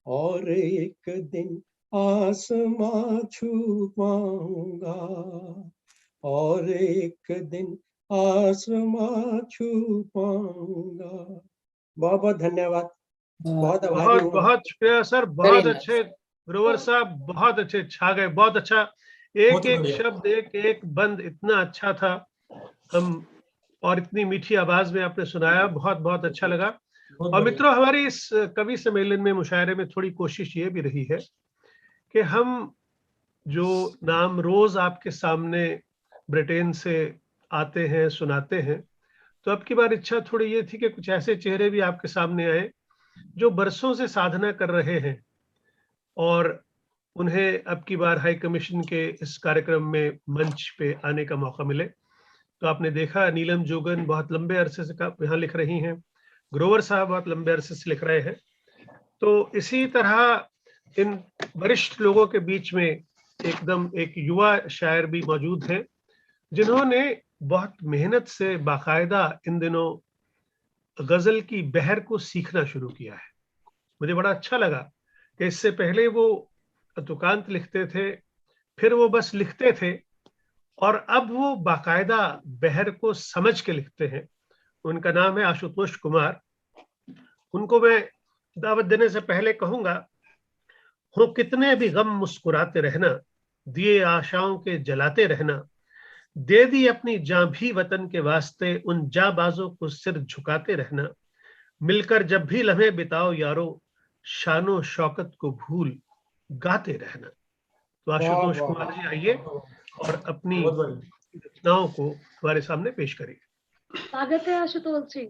और एक दिन आसमां छू पाऊंगा, और एक दिन आसमां छू पाऊंगा। बहुत बहुत धन्यवाद, बहुत आभारी बहुत हूँ। बहुत शुक्रिया सर, Very बहुत nice. अच्छे ग्रोवर साहब, बहुत अच्छे, छा गए, बहुत अच्छा। एक एक शब्द, एक एक बंद इतना अच्छा था, हम और इतनी मीठी आवाज में आपने सुनाया, बहुत बहुत अच्छा लगा। और मित्रों, हमारी इस कवि सम्मेलन में, मुशायरे में थोड़ी कोशिश ये भी रही है कि हम जो नाम रोज आपके सामने ब्रिटेन से आते हैं, सुनाते हैं, तो अब की बार इच्छा थोड़ी ये थी कि कुछ ऐसे चेहरे भी आपके सामने आए जो बरसों से साधना कर रहे हैं, और उन्हें अब की बार हाई कमीशन के इस कार्यक्रम में मंच पे आने का मौका मिले। तो आपने देखा, नीलम जोगन बहुत लंबे अरसे से यहाँ लिख रही हैं, ग्रोवर साहब बहुत लंबे अरसे से लिख रहे हैं। तो इसी तरह इन वरिष्ठ लोगों के बीच में एकदम एक युवा शायर भी मौजूद हैं, जिन्होंने बहुत मेहनत से बाकायदा इन दिनों गजल की बहर को सीखना शुरू किया है। मुझे बड़ा अच्छा लगा कि इससे पहले वो तुकांत लिखते थे, फिर वो बस लिखते थे, और अब वो बाकायदा बहर को समझ के लिखते हैं। उनका नाम है आशुतोष कुमार। उनको मैं दावत देने से पहले कहूंगा, हो कितने भी गम मुस्कुराते रहना, दिए आशाओं के जलाते रहना, दे दी अपनी जान भी वतन के वास्ते, उन जाबाजों को सिर झुकाते रहना, मिलकर जब भी लम्हे बिताओ यारो, शानो शौकत को भूल गाते रहना। तो आशुतोष कुमार जी आइए और अपनी रचनाओं को हमारे सामने पेश करिए। स्वागत है आशुतोष जी।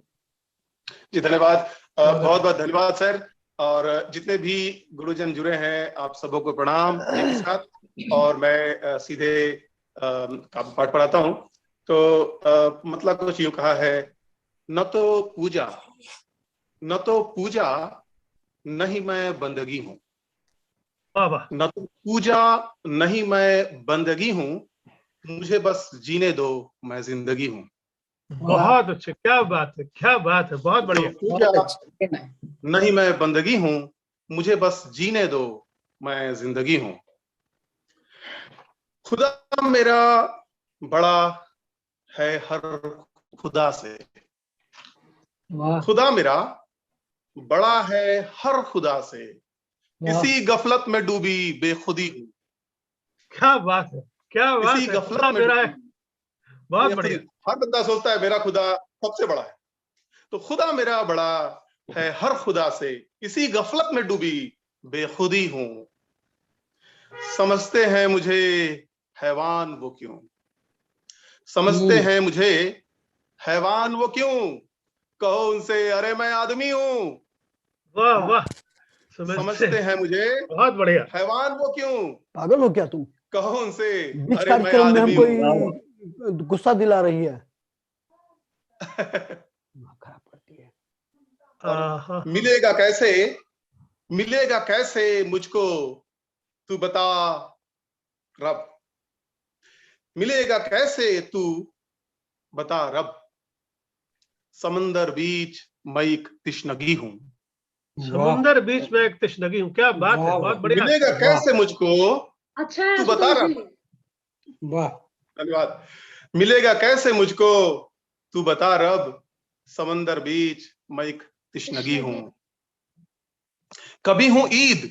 जी धन्यवाद, बहुत बहुत धन्यवाद सर। और जितने भी गुरुजन जुड़े हैं, आप सबों को प्रणाम एक साथ। और मैं सीधे पाठ पढ़ाता हूँ। तो मतलब कुछ यूं कहा है, न तो पूजा नहीं मैं बंदगी हूँ, न तो पूजा नहीं मैं बंदगी हूँ, मुझे बस जीने दो मैं जिंदगी हूँ। बहुत अच्छे, क्या बात है, क्या बात है, बहुत बढ़िया। पूजा बहुत अच्छा कहना है। नहीं मैं बंदगी हूं, मुझे बस जीने दो, मैं जिंदगी हूं। खुदा मेरा बड़ा है हर खुदा से, वाह खुदा मेरा बड़ा है हर खुदा से, वाह इसी गफलत में डूबी बेखुदी हूं, क्या बात है, क्या बात इसी है, गफलत खुदा में मेरा है, डूबी बहुत बेखुदी। बढ़िया। हर बंदा सोचता है मेरा खुदा सबसे बड़ा है, तो खुदा मेरा बड़ा है हर खुदा से, इसी गफलत में डूबी बेखुदी हूं। समझते हैं मुझे हैवान वो क्यों, समझते हैं मुझे हैवान वो क्यों, कहो उनसे अरे मैं आदमी हूं। वाह वाह, समझते हैं मुझे बहुत बढ़िया। हैवान वो क्यों, पागल हो क्या तुम? कहो उनसे बीच अरे मैं कार्यक्रम में आदमी हमको हूं। गुस्सा दिला रही है। खराब करती है। आहा, मिलेगा कैसे, मिलेगा कैसे मुझको तू बता रब, मिलेगा कैसे तू बता रब, समंदर बीच मैं एक तिश्नगी हूं। समुंदर बीच में एक तशनगी हूँ, क्या बात है, वाह, बहुत वाह। बढ़िया। मिलेगा कैसे मुझको अच्छा है तू बता आशुतोष रब, जी। वाह, धन्यवाद। मिलेगा कैसे मुझको तू बता रब, समंदर बीच मैं एक तिश्नगी हूं। कभी हूं ईद,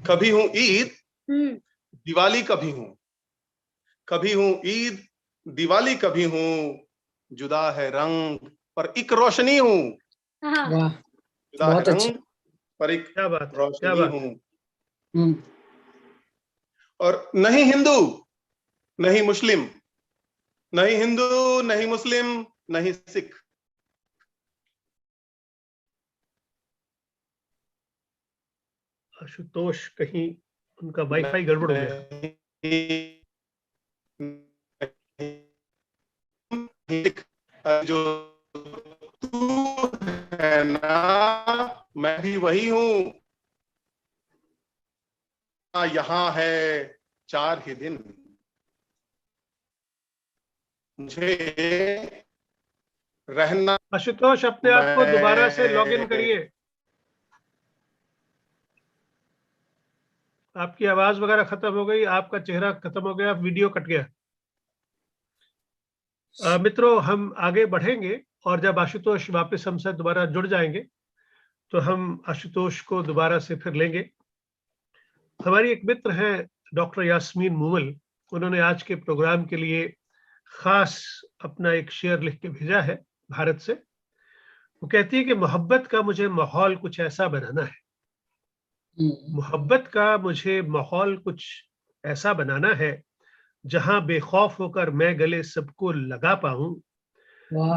कभी हूं ईद, दिवाली कभी हूं, कभी हूं ईद दिवाली कभी हूं, जुदा है रंग पर एक रोशनी हूं, वाह जुदा है बहुत रंग अच्छा। पर एक क्या बात है, क्या रोशनी बात है। हूं। और नहीं हिंदू नहीं मुस्लिम, नहीं हिंदू नहीं मुस्लिम नहीं सिख, आशुतोष कहीं उनका वाईफाई गड़बड़ हो गया। जो तू है ना मैं भी वही हूं, यहाँ है 4 ही दिन, मुझे रहना। आशुतोष अपने आप को दोबारा से लॉग इन मैं करिए, आपकी आवाज वगैरह खत्म हो गई, आपका चेहरा खत्म हो गया, वीडियो कट गया। मित्रों हम आगे बढ़ेंगे और जब आशुतोष वापस हमसे दोबारा जुड़ जाएंगे तो हम आशुतोष को दोबारा से फिर लेंगे। हमारी एक मित्र है डॉक्टर यास्मीन मूमल, उन्होंने आज के प्रोग्राम के लिए खास अपना एक शेयर लिख के भेजा है भारत से। वो कहती है कि मोहब्बत का मुझे माहौल कुछ ऐसा बनाना है, मोहब्बत का मुझे माहौल कुछ ऐसा बनाना है जहां बेखौफ होकर मैं गले सबको लगा पाऊं,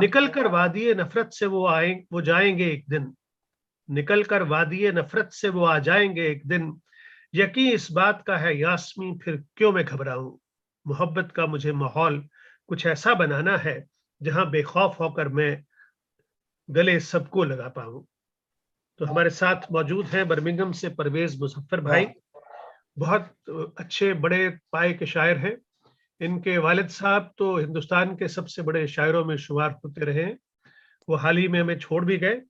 निकल कर वादिये नफरत से वो जाएंगे एक दिन, निकल कर वादिये नफरत से वो आ जाएंगे एक दिन, यकीन इस बात का है यास्मीन फिर क्यों मैं घबराऊं, मोहब्बत का मुझे माहौल कुछ ऐसा बनाना है जहां बेखौफ होकर मैं गले सबको लगा पाऊं। तो हमारे साथ मौजूद हैं बर्मिंघम से परवेज मुजफ्फर भाई, बहुत अच्छे बड़े पाए के शायर हैं। इनके वालिद साहब तो हिंदुस्तान के सबसे बड़े शायरों में शुमार होते रहे हैं, वो हाल ही में हमें छोड़ भी गए,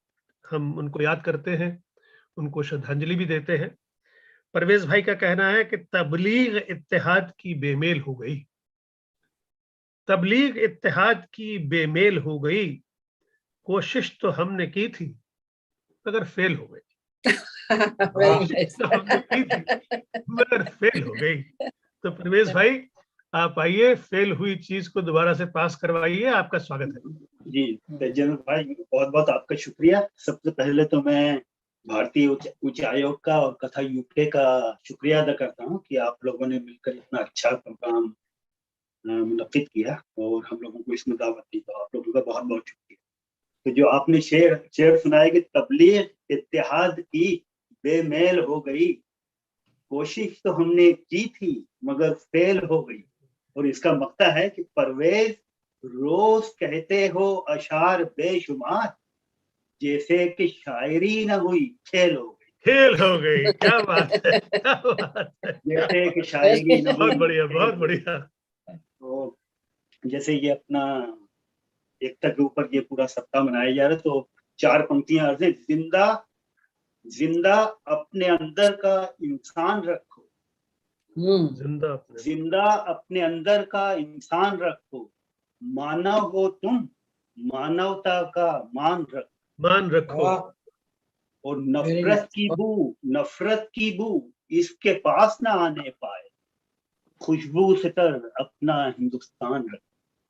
हम उनको याद करते हैं, उनको श्रद्धांजलि भी देते हैं। परवेज भाई का कहना है कि तबलीग इत्तेहाद की बेमेल हो गई, तबलीग इत्तेहाद की बेमेल हो गई, कोशिश तो हमने की थी मगर फेल हो गई, कोशिश तो हमने की थी मगर फेल हो गई। तो परवेज भाई आप आइए, फेल हुई चीज को दोबारा से पास करवाइए, आपका स्वागत है। जी तेजेंद्र भाई, बहुत बहुत आपका शुक्रिया। सबसे पहले तो मैं भारतीय उच्च आयोग का और कथा यूके का शुक्रिया अदा करता हूँ कि आप लोगों ने मिलकर इतना अच्छा प्रोग्राम मुनक्किद किया और हम लोगों को इसमें दावत दी, तो आप लोगों का बहुत बहुत शुक्रिया। तो जो आपने शेर सुनाया कि तबलीग इत्तेहाद की बेमेल हो गई, कोशिश तो हमने की थी मगर फेल हो गई, और इसका मकता है कि परवेज रोज कहते हो अशार बेशुमार, जैसे कि शायरी न हुई खेल हो गई, खेल हो गई, क्या बात है, क्या बात है, जैसे कि शायरी न हुई बहुत बढ़िया, खेल बहुत हो गई। बढ़िया। तो जैसे ये अपना एकता के ऊपर ये पूरा सप्ताह मनाया जा रहा है। तो 4 पंक्तियां अर्ज हैं। जिंदा जिंदा अपने अंदर का इंसान रखो, जिंदा अपने अंदर का इंसान रखो, मानव हो तुम, मानवता का मान रखो। और नफरत की बू इसके पास ना आने पाए, खुशबू से तर अपना हिंदुस्तान रखो।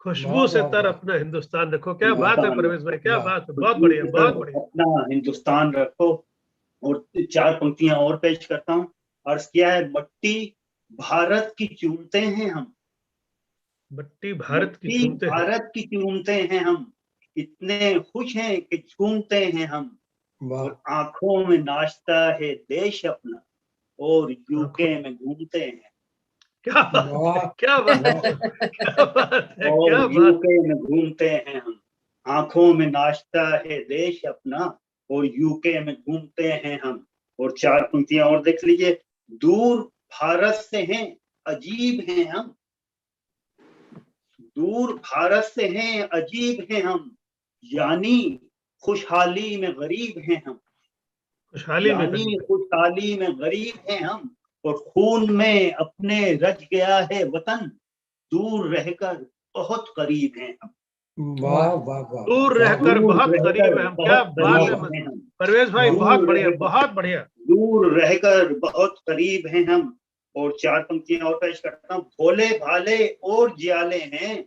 खुशबू से तर अपना हिंदुस्तान रखो। क्या बात है परवेश भाई, क्या बात है, बहुत बढ़िया, बहुत बढ़िया। अपना हिंदुस्तान रखो। और 4 पंक्तियां और पेश करता हूँ। अर्ज किया है, मट्टी भारत की चूमते हैं हम, मट्टी भारत की चूमते हैं हम, इतने खुश हैं कि चूमते हैं हम। और आंखों में नाचता है देश अपना, और यूके में घूमते हैं। क्या बात, क्या बात है, क्या बात है, और यूके में घूमते हैं हम। आंखों में नाचता है देश अपना, और यूके में घूमते हैं हम। और 4 पंक्तियां और देख लीजिए। दूर भारत से हैं अजीब हैं हम, दूर भारत से हैं अजीब हैं हम, यानी खुशहाली में गरीब हैं हम, खुशहाली में गरीब हैं हम। और खून में अपने रच गया है वतन, दूर रहकर बहुत करीब हैं हम। वाह वाह वाह, दूर रहकर बहुत करीब है हम। क्या बात है परवेश भाई, बहुत बढ़िया, बहुत बढ़िया। दूर रहकर बहुत करीब हैं हम। और 4 पंक्तियां और पेश करता हूँ। भोले भाले और जियाले हैं,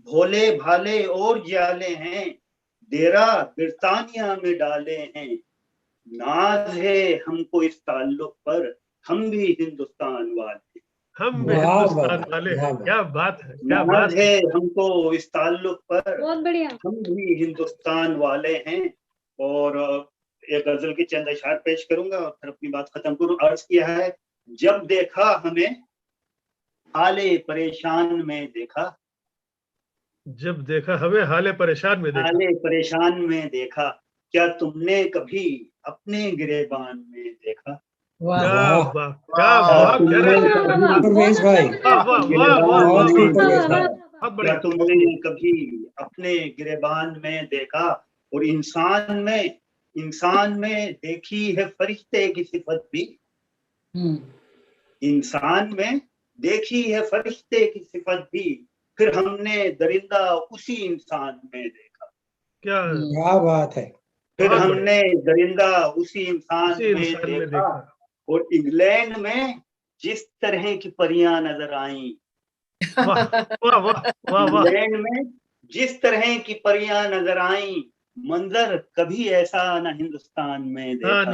भोले भाले और जियाले हैं, डेरा बिरतानिया में डाले हैं। नाज है हमको इस ताल्लुक पर, हम भी हिंदुस्तान वाले, हम भी हिंदुस्तान वाले हैं। क्या बात है, क्या बात है हमको इस ताल्लुक पर, बहुत बढ़िया, हम भी हिंदुस्तान वाले हैं। और एक गजल की चंद अशआर पेश करूंगा और फिर अपनी बात खत्म करूं। अर्ज किया है, जब देखा हमें हाले परेशान में देखा, जब देखा हमें हाले परेशान में देखा, हाले परेशान में देखा, क्या तुमने कभी अपने गिरेबान में देखा। परवेश भाई, क्या तुमने कभी अपने गिरेबान में देखा। और इंसान में देखी है फरिश्ते की सिफत भी, इंसान में देखी है फरिश्ते की सिफत भी, फिर हमने दरिंदा उसी इंसान में देखा। क्या बात है। फिर हमने दरिंदा उसी इंसान में देखा। और इंग्लैंड में जिस तरह की परियां नजर आई, इंग्लैंड में जिस तरह की परियां नजर आई, मंजर कभी ऐसा न हिंदुस्तान में देखा।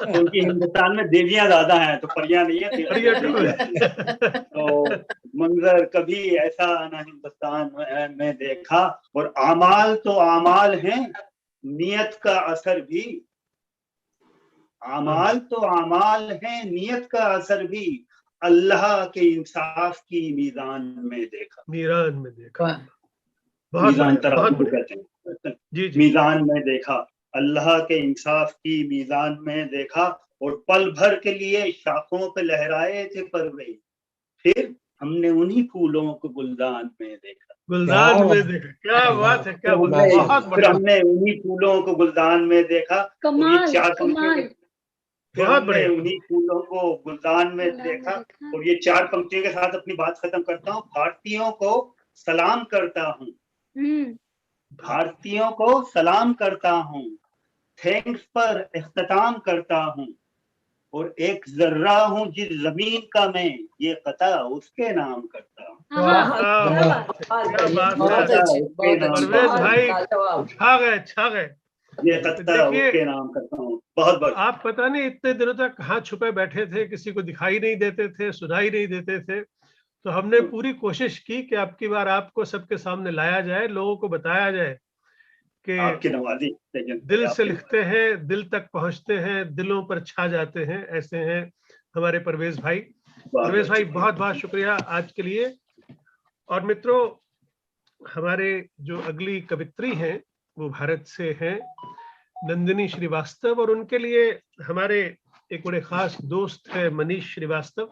क्योंकि हिंदुस्तान में देवियां ज्यादा हैं तो परियां नहीं है। तो मंजर कभी ऐसा न हिंदुस्तान में देखा। और आमाल तो आमाल हैं, नियत का असर भी, आमाल तो आमाल हैं, नियत का असर भी, अल्लाह के इंसाफ की मीज़ान में देखा। मीज़ान तराजू को कहते हैं। मीज़ान में देखा, अल्लाह के इंसाफ की मीज़ान में देखा। और पल भर के लिए शाखों पे लहराए थे परवे, फिर हमने उन्हीं फूलों को गुलदान में देखा। गुलदान में देखा। क्या बात है, क्या बात है, बहुत फिर हमने उन्हीं फूलों को गुलदान में देखा। कमाल, हमने उन्हीं फूलों को गुलदान में देखा। और ये 4 पंक्तियों के साथ अपनी बात खत्म करता हूँ। भारतीयों को सलाम करता हूँ, भारतीयों को सलाम करता हूँ, थैंक्स पर इख्तिताम करता हूँ। और एक जर्रा हूँ जिस जमीन का मैं, ये कता उसके नाम करता हूँ। छा गए। ये कता उसके नाम करता हूँ। बहुत बहुत। आप पता नहीं इतने दिनों तक कहाँ छुपे बैठे थे, किसी को दिखाई नहीं देते थे, सुनाई नहीं देते थे। तो हमने पूरी कोशिश की कि आपकी बार आपको सबके सामने लाया जाए, लोगों को बताया जाए कि आपकी नवाज़ी दिल से लिखते हैं, दिल तक पहुंचते हैं, दिलों पर छा जाते हैं। ऐसे हैं हमारे परवेश भाई। परवेश भाई बहुत बहुत शुक्रिया आज के लिए। और मित्रों, हमारे जो अगली कवित्री हैं वो भारत से हैं, नंदिनी श्रीवास्तव। और उनके लिए हमारे एक बड़े खास दोस्त है मनीष श्रीवास्तव,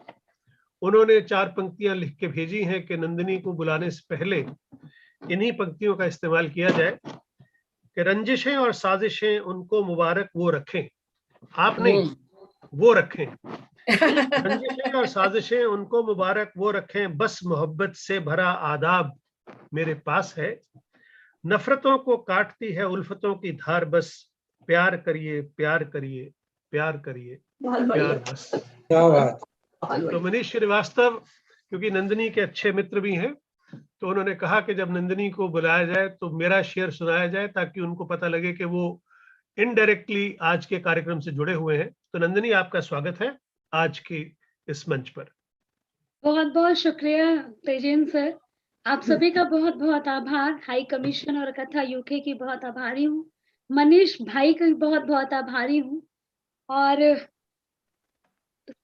उन्होंने 4 पंक्तियां लिख के भेजी हैं कि नंदिनी को बुलाने से पहले इन्हीं पंक्तियों का इस्तेमाल किया जाए कि रंजिशें और साजिशें उनको मुबारक वो रखें, आप नहीं, वो रखें। रंजिशें और साजिशें उनको मुबारक वो रखें, बस मोहब्बत से भरा आदाब मेरे पास है। नफरतों को काटती है उल्फतों की धार, बस प्यार करिए प्यार करिए प्यार करिए प्यार बस। क्या बात। तो मनीष श्रीवास्तव क्योंकि नंदिनी के अच्छे मित्र भी हैं, तो उन्होंने कहा कि जब नंदिनी को बुलाया जाए तो मेरा शेर सुनाया जाए ताकि उनको पता लगे कि वो इनडायरेक्टली आज के कार्यक्रम से जुड़े हुए हैं। तो नंदिनी, आपका स्वागत है आज की इस मंच पर। बहुत बहुत शुक्रिया तेजेंद्र सर, आप सभी का बहुत बहुत आभार। हाई कमीशन और कथा यूके की बहुत आभारी हूँ, मनीष भाई का बहुत बहुत आभारी हूँ। और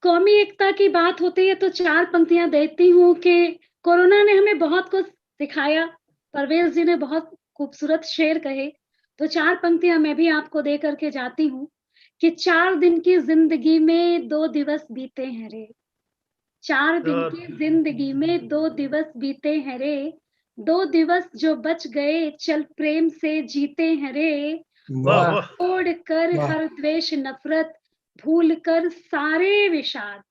कौमी एकता की बात होती है तो 4 पंक्तियां देती हूँ कि कोरोना ने हमें बहुत कुछ सिखाया। परवेज जी ने बहुत खूबसूरत शेर कहे, तो 4 पंक्तियां मैं भी आपको दे करके जाती हूँ कि 4 दिन की जिंदगी में 2 दिवस बीते हैं रे, 4 दिन की जिंदगी में 2 दिवस बीते हैं रे, 2 दिवस जो बच गए चल प्रेम से जीते हैं रे। छोड़ कर हर द्वेष नफरत, भूल कर सारे विषाद,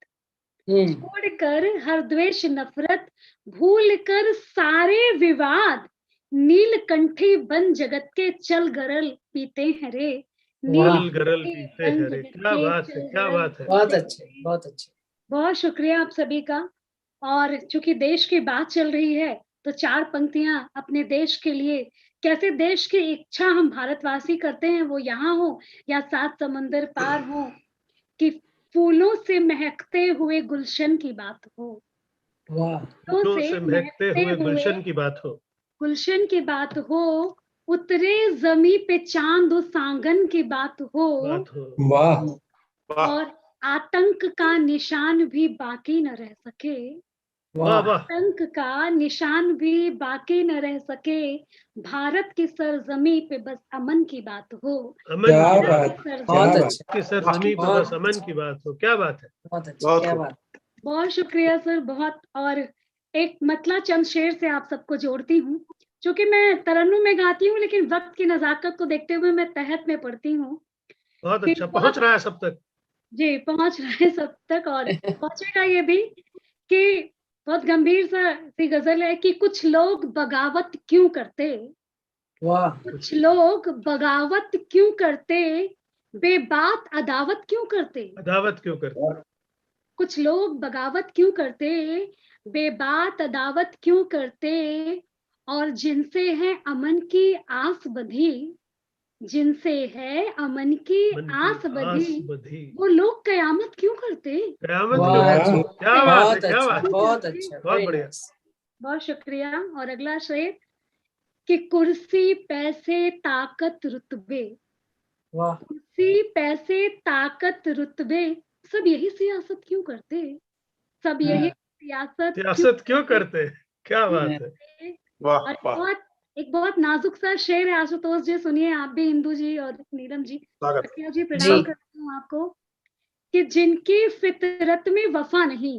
छोड़ कर हर द्वेष नफरत, भूल कर सारे विवाद, नीलकंठी बन जगत के चल गरल पीते हैं रे, नील गरल पीते हैं रे। क्या बात है, क्या बात है। बहुत अच्छे, बहुत अच्छे। बहुत शुक्रिया आप सभी का। और चूंकि देश की बात चल रही है तो 4 पंक्तियां अपने देश के लिए, कैसे देश की इच्छा हम भारतवासी करते हैं, वो यहाँ हो या 7 समंदर पार हो, कि फूलों से महकते हुए गुलशन की बात हो, फूलों से महकते हुए गुलशन की बात हो, गुलशन की बात हो, उतरे जमी पे चांद और सांगन की बात हो, और आतंक का निशान भी बाकी न रह सके, आतंक का निशान भी बाकी न रह सके, भारत की सरजमी पे बस अमन की बात हो। की सरजमी पे बस अमन की बात हो। क्या बात है, बहुत अच्छा, क्या बात। बहुत शुक्रिया सर, बहुत। और एक मतला चंद शेर से आप सबको जोड़ती हूँ, क्योंकि मैं तरन्नुम में गाती हूँ लेकिन वक्त की नजाकत को देखते हुए मैं तहत में पढ़ती हूँ। बहुत अच्छा, पहुंच रहा है सब तक। जी, पहुंच रहा है सब तक, और पहुंचेगा ये भी कि बहुत गंभीर सी गजल है कि कुछ लोग बगावत क्यों करते, कुछ लोग बगावत क्यों करते, बेबात अदावत क्यों करते, अदावत क्यों करते, कुछ लोग बगावत क्यों करते, बेबात अदावत क्यों करते, और जिनसे है अमन की आस बंधी, जिनसे है अमन की आस बंधी, वो लोग कयामत क्यों करते, कयामत क्यों करते। क्या बात है, क्या बात, बहुत अच्छा, बहुत बढ़िया, बहुत शुक्रिया। और अगला शेर कि कुर्सी पैसे ताकत रुतबे, कुर्सी पैसे ताकत रुतबे, सब यही सियासत क्यों करते, सब यही सियासत क्यों करते। क्या बात है, वाह। एक बहुत नाजुक सा शेर है, आशुतोष जी सुनिए, आप भी, हिंदू जी और नीलम जी, सत्या जी, प्रणाम करती हूँ आपको, कि जिनकी फितरत में वफा नहीं,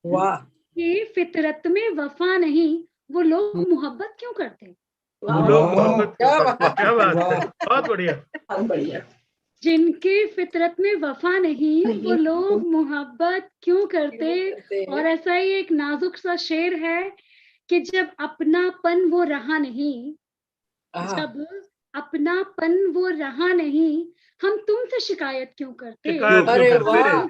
कि फितरत में वफा नहीं, वो लोग मोहब्बत क्यों करते, लोग मोहब्बत क्यों करते। क्या बात है, बहुत बढ़िया, बहुत बढ़िया। जिनकी फितरत में वफा नहीं, वो लोग मोहब्बत क्यों करते। और ऐसा ही एक नाजुक सा शेर है कि जब अपनापन वो रहा नहीं, जब अपनापन वो रहा नहीं, हम तुमसे शिकायत क्यों करते। अरे वाह,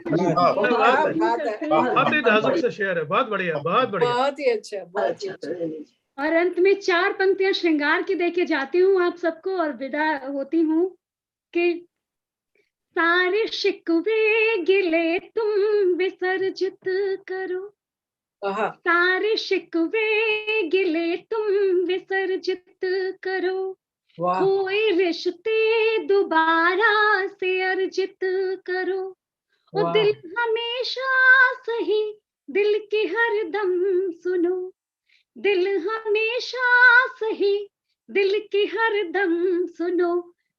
बहुत ही नाजुक सा शेर है, बहुत बढ़िया, बहुत बढ़िया, बहुत ही अच्छा, बहुत ही अच्छा। और अंत में 4 पंक्तियां श्रृंगार की देके जाती हूँ आप सबको और विदा होती हूँ कि सारे शिकवे गिले तुम विसर्जित करो, सारे शिकवे गिले तुम विसर्जित करो, कोई रिश्ते दोबारा से अर्जित करो, और दिल हमेशा सही, दिल की हर दम सुनो, दिल हमेशा सही, दिल की हर दम सुनो,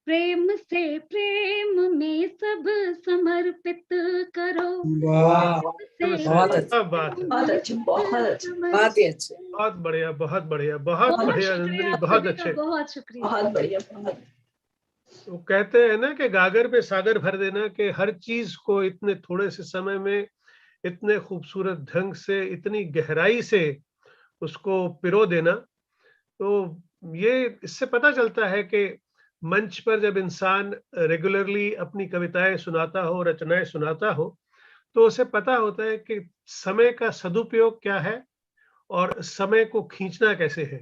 प्रेम से प्रेम में सब समर्पित करो। वाह, प्रेम से बहुत अच्छा, क्या बात है, बहुत अच्छे, बहुत अच्छे, बहुत ही अच्छे। बहुत बढ़िया, बहुत बढ़िया, बहुत बहुत बढ़िया शुक्रिया नंदिनी, आप बहुत सभी का, अच्छे। बहुत शुक्रिया। बहुत बढ़िया, बहुत। वो कहते हैं ना कि गागर पे सागर भर देना, कि हर चीज को इतने थोड़े से समय में इतने खूबसूरत ढंग से, इतनी गहराई से उसको पिरो देना। तो ये इससे पता चलता है कि मंच पर जब इंसान रेगुलरली अपनी कविताएं सुनाता हो, रचनाएं सुनाता हो, तो उसे पता होता है कि समय का सदुपयोग क्या है और समय को खींचना कैसे है।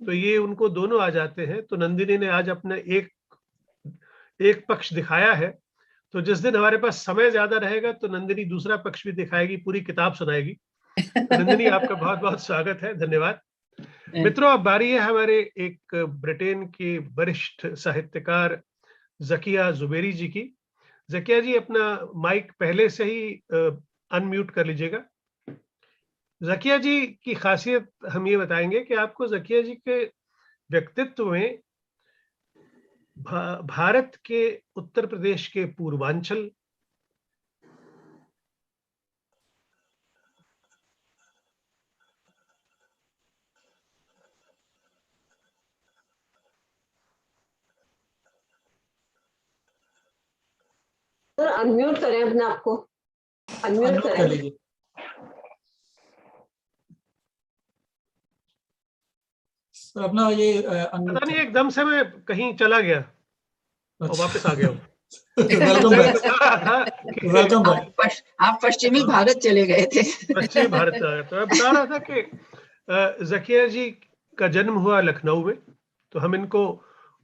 तो ये उनको दोनों आ जाते हैं। तो नंदिनी ने आज अपने एक पक्ष दिखाया है। तो जिस दिन हमारे पास समय ज्यादा रहेगा तो नंदिनी दूसरा पक्ष भी दिखाएगी, पूरी किताब सुनाएगी। तो नंदिनी, आपका बहुत बहुत स्वागत है, धन्यवाद। मित्रों, अब बारी है हमारे एक ब्रिटेन के वरिष्ठ साहित्यकार ज़किया ज़ुबैरी जी की। ज़किया जी, अपना माइक पहले से ही अनम्यूट कर लीजिएगा। ज़किया जी की खासियत हम ये बताएंगे कि आपको ज़किया जी के व्यक्तित्व में भारत के उत्तर प्रदेश के पूर्वांचल, सर अनम्यूट करें अपने आप को, अनम्यूट करें। अपना ये पता नहीं एकदम से मैं कहीं चला गया और वापस आ गया हूँ। वेलकम मैं बैक, बता रहा था कि वेलकम बैक। आप पश्चिमी भारत चले गए थे। पश्चिमी भारत आया। तो मैं बता रहा था कि ज़किया जी का जन्म हुआ लखनऊ में। तो हम इनको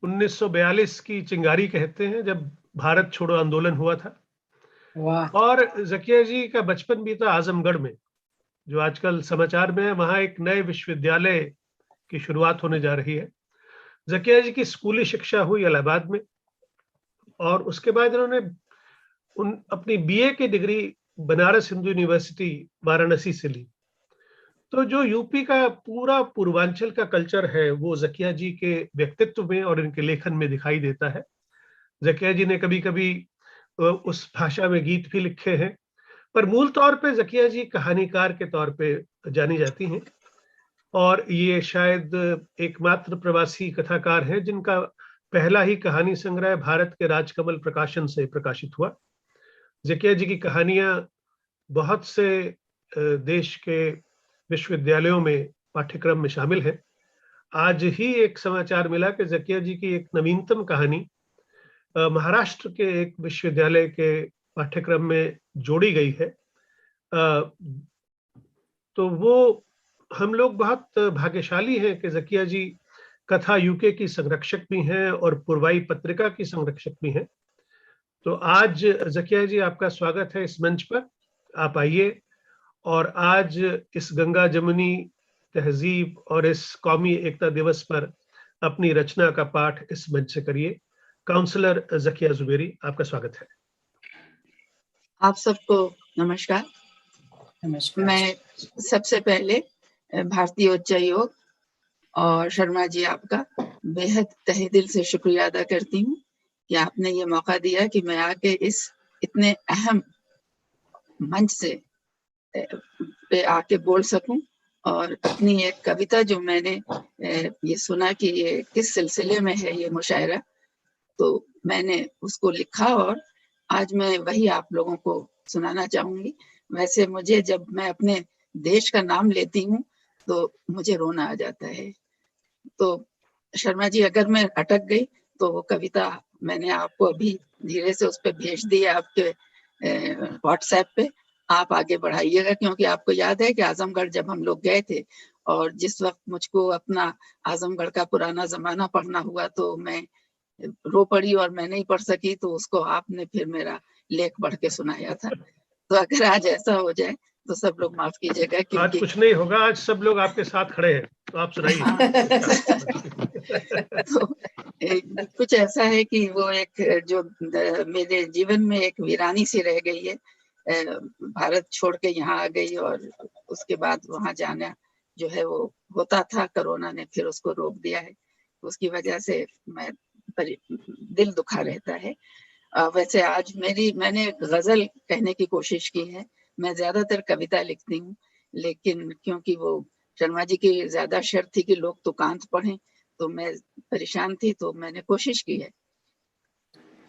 1942 की चिंगारी कहते हैं, जब भारत छोड़ो आंदोलन हुआ था। वाह। और ज़किया जी का बचपन बीता आजमगढ़ में, जो आजकल समाचार में है। वहाँ एक नए विश्वविद्यालय की शुरुआत होने जा रही है। ज़किया जी की स्कूली शिक्षा हुई इलाहाबाद में, और उसके बाद इन्होंने अपनी बीए की डिग्री बनारस हिंदू यूनिवर्सिटी वाराणसी से ली। तो जो यूपी का पूरा पूर्वांचल का कल्चर है, वो ज़किया जी के व्यक्तित्व में और इनके लेखन में दिखाई देता है। ज़किया जी ने कभी कभी उस भाषा में गीत भी लिखे हैं, पर मूल तौर पे ज़किया जी कहानीकार के तौर पे जानी जाती हैं। और ये शायद एकमात्र प्रवासी कथाकार हैं जिनका पहला ही कहानी संग्रह भारत के राजकमल प्रकाशन से प्रकाशित हुआ। ज़किया जी की कहानियां बहुत से देश के विश्वविद्यालयों में पाठ्यक्रम में शामिल है। आज ही एक समाचार मिला कि ज़किया जी की एक नवीनतम कहानी महाराष्ट्र के एक विश्वविद्यालय के पाठ्यक्रम में जोड़ी गई है। तो वो हम लोग बहुत भाग्यशाली हैं कि ज़किया जी कथा यूके की संरक्षक भी हैं और पूर्वाई पत्रिका की संरक्षक भी हैं। तो आज ज़किया जी, आपका स्वागत है इस मंच पर। आप आइए और आज इस गंगा जमुनी तहजीब और इस कौमी एकता दिवस पर अपनी रचना का पाठ इस मंच से करिए। काउंसलर ज़किया ज़ुबैरी, आपका स्वागत है। आप सबको नमस्कार। नमस्कार। मैं सबसे पहले भारतीय उच्चायोग और शर्मा जी आपका बेहद तहे दिल से शुक्रिया अदा करती हूँ कि आपने ये मौका दिया कि मैं आके इस इतने अहम मंच से पे आके बोल सकूं और अपनी एक कविता जो मैंने ये सुना कि ये किस सिलसिले में है ये मुशायरा, तो मैंने उसको लिखा और आज मैं वही आप लोगों को सुनाना चाहूंगी। वैसे मुझे जब मैं अपने देश का नाम लेती हूँ तो मुझे रोना आ जाता है। तो शर्मा जी, अगर मैं अटक गई तो वो कविता मैंने आपको अभी धीरे से उस पर भेज दी है आपके व्हाट्सएप पे। आप आगे बढ़ाइएगा, क्योंकि आपको याद है कि आजमगढ़ जब हम लोग गए थे और जिस वक्त मुझको अपना आजमगढ़ का पुराना जमाना पढ़ना हुआ तो मैं रो पड़ी और मैं नहीं पढ़ सकी, तो उसको आपने फिर मेरा लेख पढ़ के सुनाया था। तो अगर आज ऐसा हो जाए तो सब लोग माफ कीजिएगा, आज क्योंकि कुछ नहीं होगा, आज सब लोग आपके साथ खड़े हैं, तो आप सुनाइए। तो कुछ ऐसा है कि वो एक जो मेरे जीवन में एक वीरानी सी रह गई है। भारत छोड़ के यहाँ आ गई और उसके बाद वहाँ जाना जो है वो होता था, कोरोना ने फिर उसको रोक दिया है। उसकी वजह से मैं दिल दुखा रहता है। वैसे आज मैंने गजल कहने की कोशिश की है। मैं ज्यादातर कविता लिखती हूँ, लेकिन क्योंकि वो शर्मा जी की ज्यादा शर्त थी कि लोग तुकांत पढ़ें, तो मैं परेशान थी, तो मैंने कोशिश की है।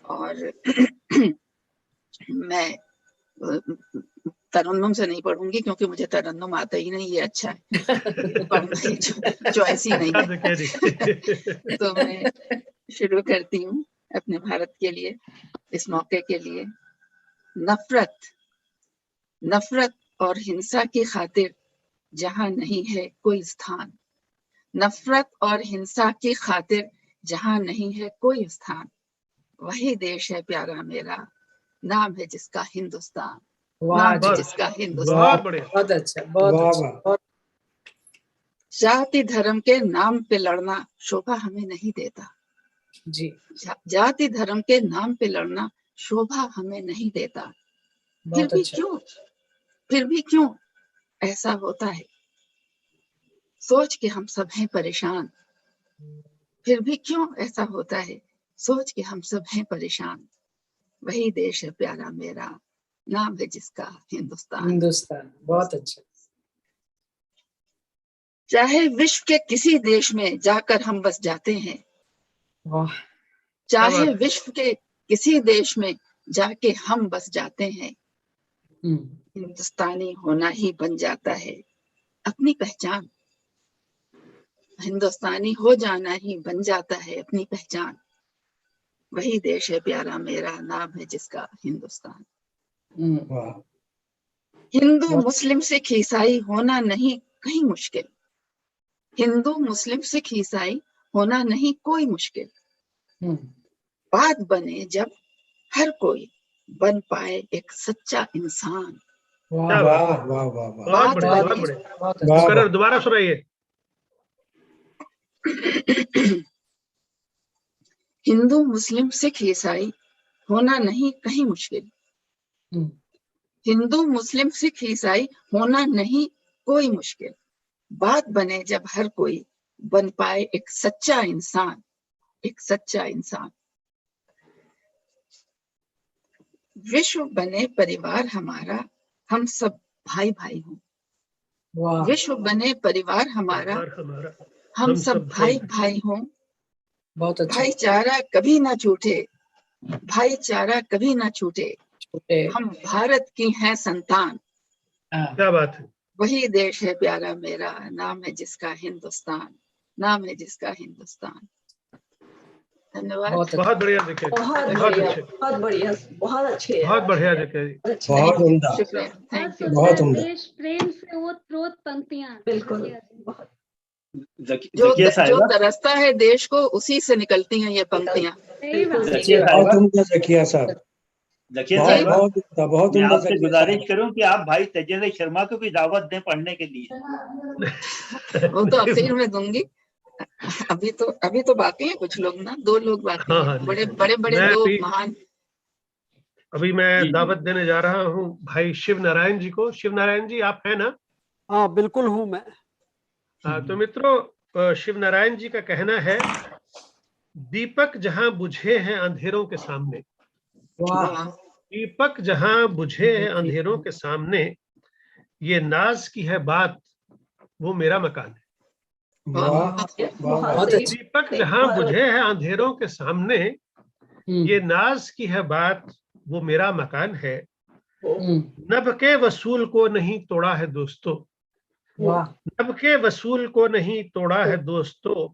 और मैं तरन्नुम से नहीं पढ़ूंगी, क्योंकि मुझे तरन्नुम आता ही नहीं, ये अच्छा है, पढ़ना चॉइस ही नहीं है। तो मैं शुरू करती हूँ अपने भारत के लिए, इस मौके के लिए। नफरत और हिंसा की खातिर जहां नहीं है कोई स्थान, नफरत और हिंसा की खातिर जहां नहीं है कोई स्थान, वही देश है प्यारा मेरा, नाम है जिसका हिंदुस्तान, नाम है जिसका हिंदुस्तान। बहुत अच्छा, बहुत अच्छा। जाति धर्म के नाम पे लड़ना शोभा हमें नहीं देता जी। जाति धर्म के नाम पे लड़ना शोभा हमें नहीं देता। फिर भी क्यों ऐसा होता है, सोच के हम सब हैं परेशान। फिर भी क्यों ऐसा होता है, सोच के हम सब हैं परेशान। वही देश है प्यारा मेरा, नाम है जिसका हिंदुस्तान। हिंदुस्तान, बहुत अच्छा। चाहे विश्व के किसी देश में जाकर हम बस जाते हैं, चाहे विश्व के किसी देश में जाके हम बस जाते हैं, हिंदुस्तानी होना ही बन जाता है अपनी पहचान। हिंदुस्तानी हो जाना ही बन जाता है अपनी पहचान। वही देश है प्यारा मेरा, नाम है जिसका हिंदुस्तान। हिंदू मुस्लिम सिख ईसाई होना नहीं कहीं मुश्किल, हिंदू मुस्लिम सिख ईसाई होना नहीं कोई मुश्किल। बात बने जब हर कोई बन पाए एक सच्चा इंसान। वाह वाह वाह वाह, बहुत बढ़िया। दोबारा सुनाइए। हिंदू मुस्लिम सिख ईसाई होना नहीं कहीं मुश्किल, हिंदू मुस्लिम सिख ईसाई होना नहीं कोई मुश्किल। बात बने जब हर कोई बन पाए एक सच्चा इंसान, एक सच्चा इंसान। विश्व बने परिवार हमारा, हम सब भाई भाई हों। विश्व बने परिवार हमारा, हम सब भाई भाई हों। बहुत अच्छा। भाईचारा कभी ना छूटे, भाईचारा कभी ना छूटे, हम भारत की हैं संतान। क्या बात है। वही देश है प्यारा मेरा, नाम है जिसका हिंदुस्तान, नाम है जिसका हिंदुस्तान। धन्यवाद। बहुत बढ़िया देखिए, बहुत बढ़िया, बहुत अच्छे, बहुत बढ़िया देखिए, बहुत उम्दा, बहुत उम्दा। देश प्रेम से ओत-प्रोत पंक्तियां। बिल्कुल। जो दरसता है देश को, उसी से निकलती हैं ये पंक्तियां। बहुत उम्दा जकिया साहब, बहुत मैं आपसे गुजारिश करूं कि आप भाई तेजेंद्र शर्मा को भी दावत दें पढ़ने के लिए। वो तो आखिर में दूंगी, अभी तो बाकी है कुछ लोग ना, 2 लोग बाकी हैं, बड़े 2 महान। अभी मैं दावत देने जा रहा हूँ भाई शिव नारायण जी को। शिव नारायण जी आप हैं ना? हाँ बिल्कुल हूँ मैं। तो मित्रों, शिव नारायण जी का कहना है, दीपक जहां बुझे हैं अंधेरों के सामने, दीपक जहां बुझे हैं अंधेरों के सामने, ये नाज की है बात वो मेरा मकान है। दीपक जहां बुझे हैं अंधेरों के सामने, ये नाज की है बात वो मेरा मकान है। नभ के वसूल को नहीं तोड़ा है दोस्तों, नभ के वसूल को नहीं तोड़ा है दोस्तों,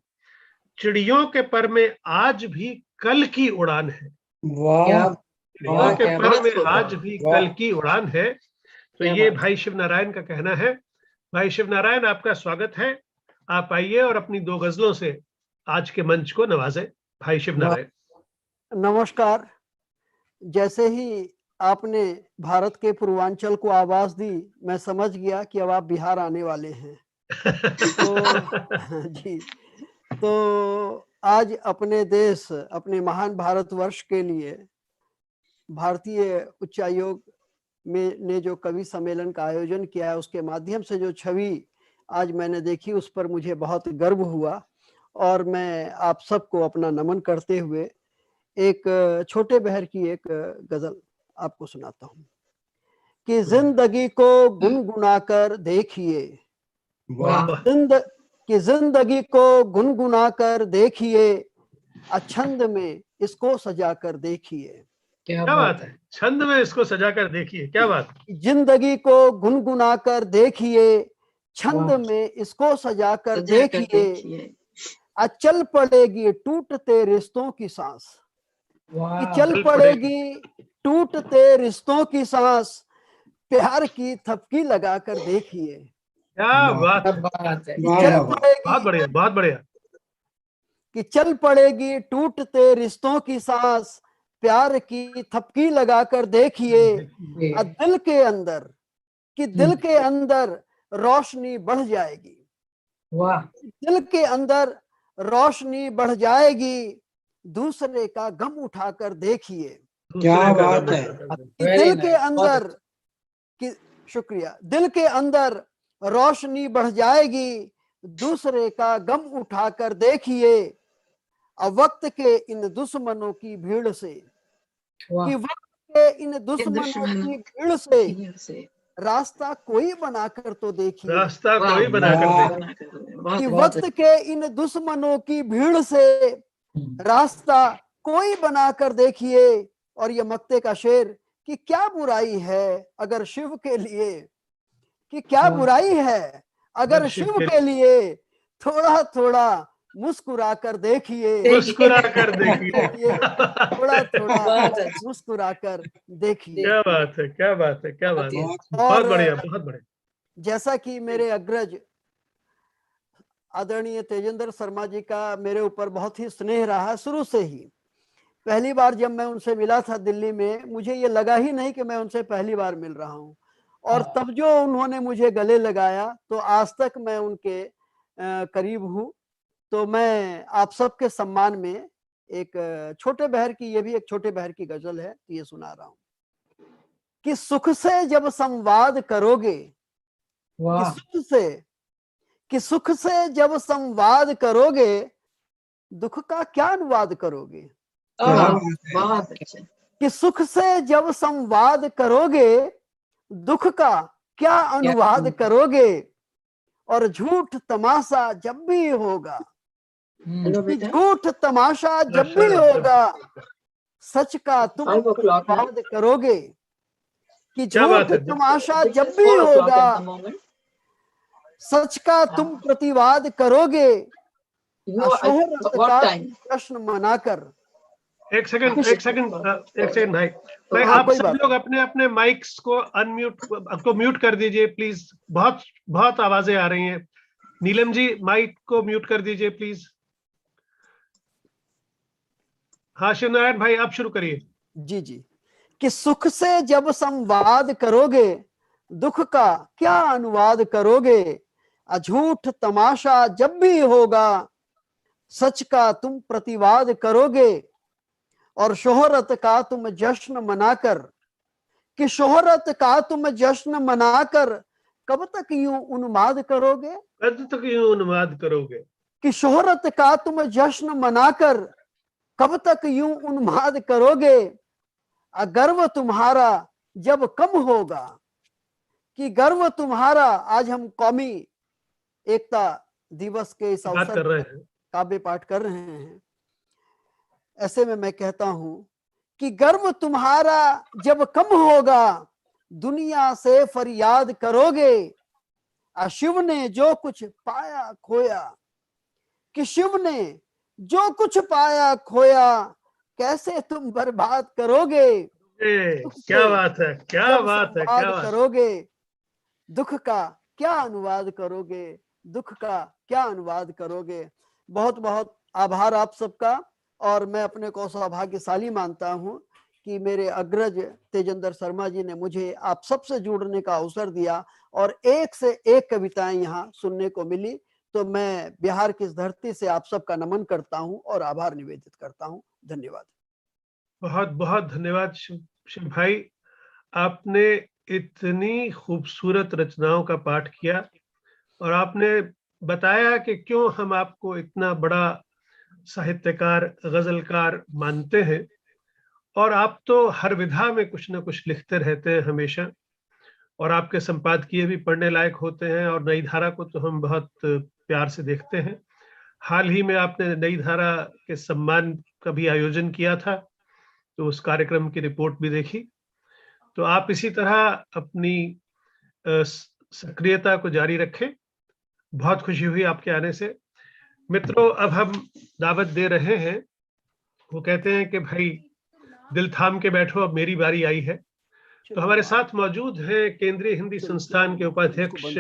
चिड़ियों के पर में आज भी कल की उड़ान है। चिड़ियों के पर में आज भी कल की उड़ान है। तो ये भाई शिव नारायण का कहना है। भाई शिव नारायण, आपका स्वागत है, आप आइए और अपनी 2 गजलों से आज के मंच को नवाजें। भाई शिव नारायण। नमस्कार। जैसे ही आपने भारत के पूर्वांचल को आवाज दी, मैं समझ गया कि अब आप बिहार आने वाले हैं। तो जी, तो आज अपने देश, अपने महान भारतवर्ष के लिए भारतीय उच्चायोग में ने जो कवि सम्मेलन का आयोजन किया है, उसके माध्यम से जो छवि आज मैंने देखी, उस पर मुझे बहुत गर्व हुआ। और मैं आप सबको अपना नमन करते हुए एक छोटे बहर की एक गजल आपको सुनाता हूँ कि जिंदगी को गुनगुनाकर देखिए, जिंदगी को गुनगुनाकर देखिए, छंद में इसको सजाकर देखिए। क्या बात है, छंद में इसको सजाकर देखिए, क्या बात। जिंदगी को गुनगुनाकर देखिए, छंद में इसको सजाकर देखिए, चल पड़ेगी टूटते रिश्तों की सांस, कि चल पड़ेगी टूटते रिश्तों की सांस, प्यार की थपकी लगाकर देखिए। क्या बात है, चल पड़ेगी, बहुत बढ़िया, बहुत बढ़िया। कि चल पड़ेगी टूटते रिश्तों की सांस, प्यार की थपकी लगाकर देखिए, दिल के अंदर, कि दिल के अंदर रोशनी बढ़ जाएगी, दिल के अंदर रोशनी बढ़ जाएगी, दूसरे का गम उठाकर देखिए। क्या बात है। दिल के अंदर कि शुक्रिया, दिल के अंदर रोशनी बढ़ जाएगी, दूसरे का गम उठाकर देखिए। अब वक्त के इन दुश्मनों की भीड़ से, कि वक्त के इन दुश्मनों की भीड़ से रास्ता कोई बनाकर तो देखिए, रास्ता कोई बनाकर देखिए। कि वक्त के इन दुश्मनों की भीड़ से रास्ता कोई बनाकर देखिए। और ये मक्ते का शेर कि क्या बुराई है अगर शिव के लिए, कि क्या बुराई है अगर शिव के लिए, थोड़ा थोड़ा मुस्कुरा कर देखिए, मुस्कुरा कर देखिए, थोड़ा थोड़ा मुस्कुरा कर देखिए। क्या बात है, क्या बात है, क्या बात है, बहुत और बढ़िया, बहुत बढ़िया। जैसा कि मेरे अग्रज आदरणीय तेजेंद्र शर्मा जी का मेरे ऊपर बहुत ही स्नेह रहा शुरू से ही। पहली बार जब मैं उनसे मिला था दिल्ली में, मुझे ये लगा ही नहीं कि मैं उनसे पहली बार मिल रहा हूँ, और तब जो उन्होंने मुझे गले लगाया तो आज तक मैं उनके करीब हूँ। तो मैं आप सबके सम्मान में एक छोटे बहर की, ये भी एक छोटे बहर की गजल है, ये सुना रहा हूँ कि सुख से जब संवाद करोगे, कि सुख से जब संवाद करोगे, दुख का क्या अनुवाद करोगे। बहुत अच्छा। कि सुख से जब संवाद करोगे, दुख का क्या अनुवाद करोगे, और झूठ तमाशा जब भी होगा, झूठ तमाशा जब भी होगा, सच का तुम प्रतिवाद करोगे। कि झूठ तमाशा जब भी होगा, सच का तुम प्रतिवाद करोगे, शोहरत का जश्न मनाकर। एक सेकंड भाई, आप सब लोग अपने अपने माइक्स को आपको म्यूट कर दीजिए प्लीज, बहुत बहुत आवाजें आ रही हैं। नीलम जी माइक को म्यूट कर दीजिए प्लीज। हाँ शिवनारायण भाई आप शुरू करिए। जी जी। कि सुख से जब संवाद करोगे, दुख का क्या अनुवाद करोगे, झूठ तमाशा जब भी होगा, सच का तुम प्रतिवाद करोगे, और शोहरत का तुम जश्न मनाकर। कि शोहरत का तुम जश्न मनाकर कब तक यूं उन्माद करोगे, कब तक यूं उन्माद करोगे। कि शोहरत का तुम जश्न मनाकर कब तक यूं उन्माद करोगे, गर्व तुम्हारा जब कम होगा। कि गर्व तुम्हारा, आज हम कौमी एकता दिवस के इस अवसर पर काव्य पाठ कर रहे हैं, ऐसे में मैं कहता हूं कि गर्व तुम्हारा जब कम होगा, दुनिया से फरियाद करोगे। शिव ने जो कुछ पाया खोया, कि शिव ने जो कुछ पाया खोया, कैसे तुम बर्बाद करोगे। क्या बात है, क्या बात है, क्या बात करोगे, दुख का क्या अनुवाद करोगे, दुख का क्या अनुवाद करोगे। बहुत बहुत आभार आप सबका, और मैं अपने को सौभाग्यशाली मानता हूं कि मेरे अग्रज तेजेंद्र शर्मा जी ने मुझे आप सबसे जुड़ने का अवसर दिया, और एक से एक कविताएं यहाँ सुनने को मिली। तो मैं बिहार की इस धरती से आप सबका नमन करता हूं और आभार निवेदित करता हूं। धन्यवाद। बहुत बहुत धन्यवाद शिव भाई, आपने इतनी खूबसूरत रचनाओं का पाठ किया, और आपने बताया कि क्यों हम आपको इतना बड़ा साहित्यकार, गजलकार मानते हैं, और आप तो हर विधा में कुछ ना कुछ लिखते रहते हैं हमेशा, और आपके संपादकीय भी पढ़ने लायक होते हैं, और नई धारा को तो हम बहुत प्यार से देखते हैं। हाल ही में आपने नई धारा के सम्मान का भी आयोजन किया था, तो उस कार्यक्रम की रिपोर्ट भी देखी। तो आप इसी तरह अपनी सक्रियता को जारी रखें। बहुत खुशी हुई आपके आने से। मित्रों, अब हम दावत दे रहे हैं। वो कहते हैं कि भाई दिल थाम के बैठो, अब मेरी बारी आई है। तो हमारे साथ मौजूद हैं केंद्रीय हिंदी संस्थान के उपाध्यक्ष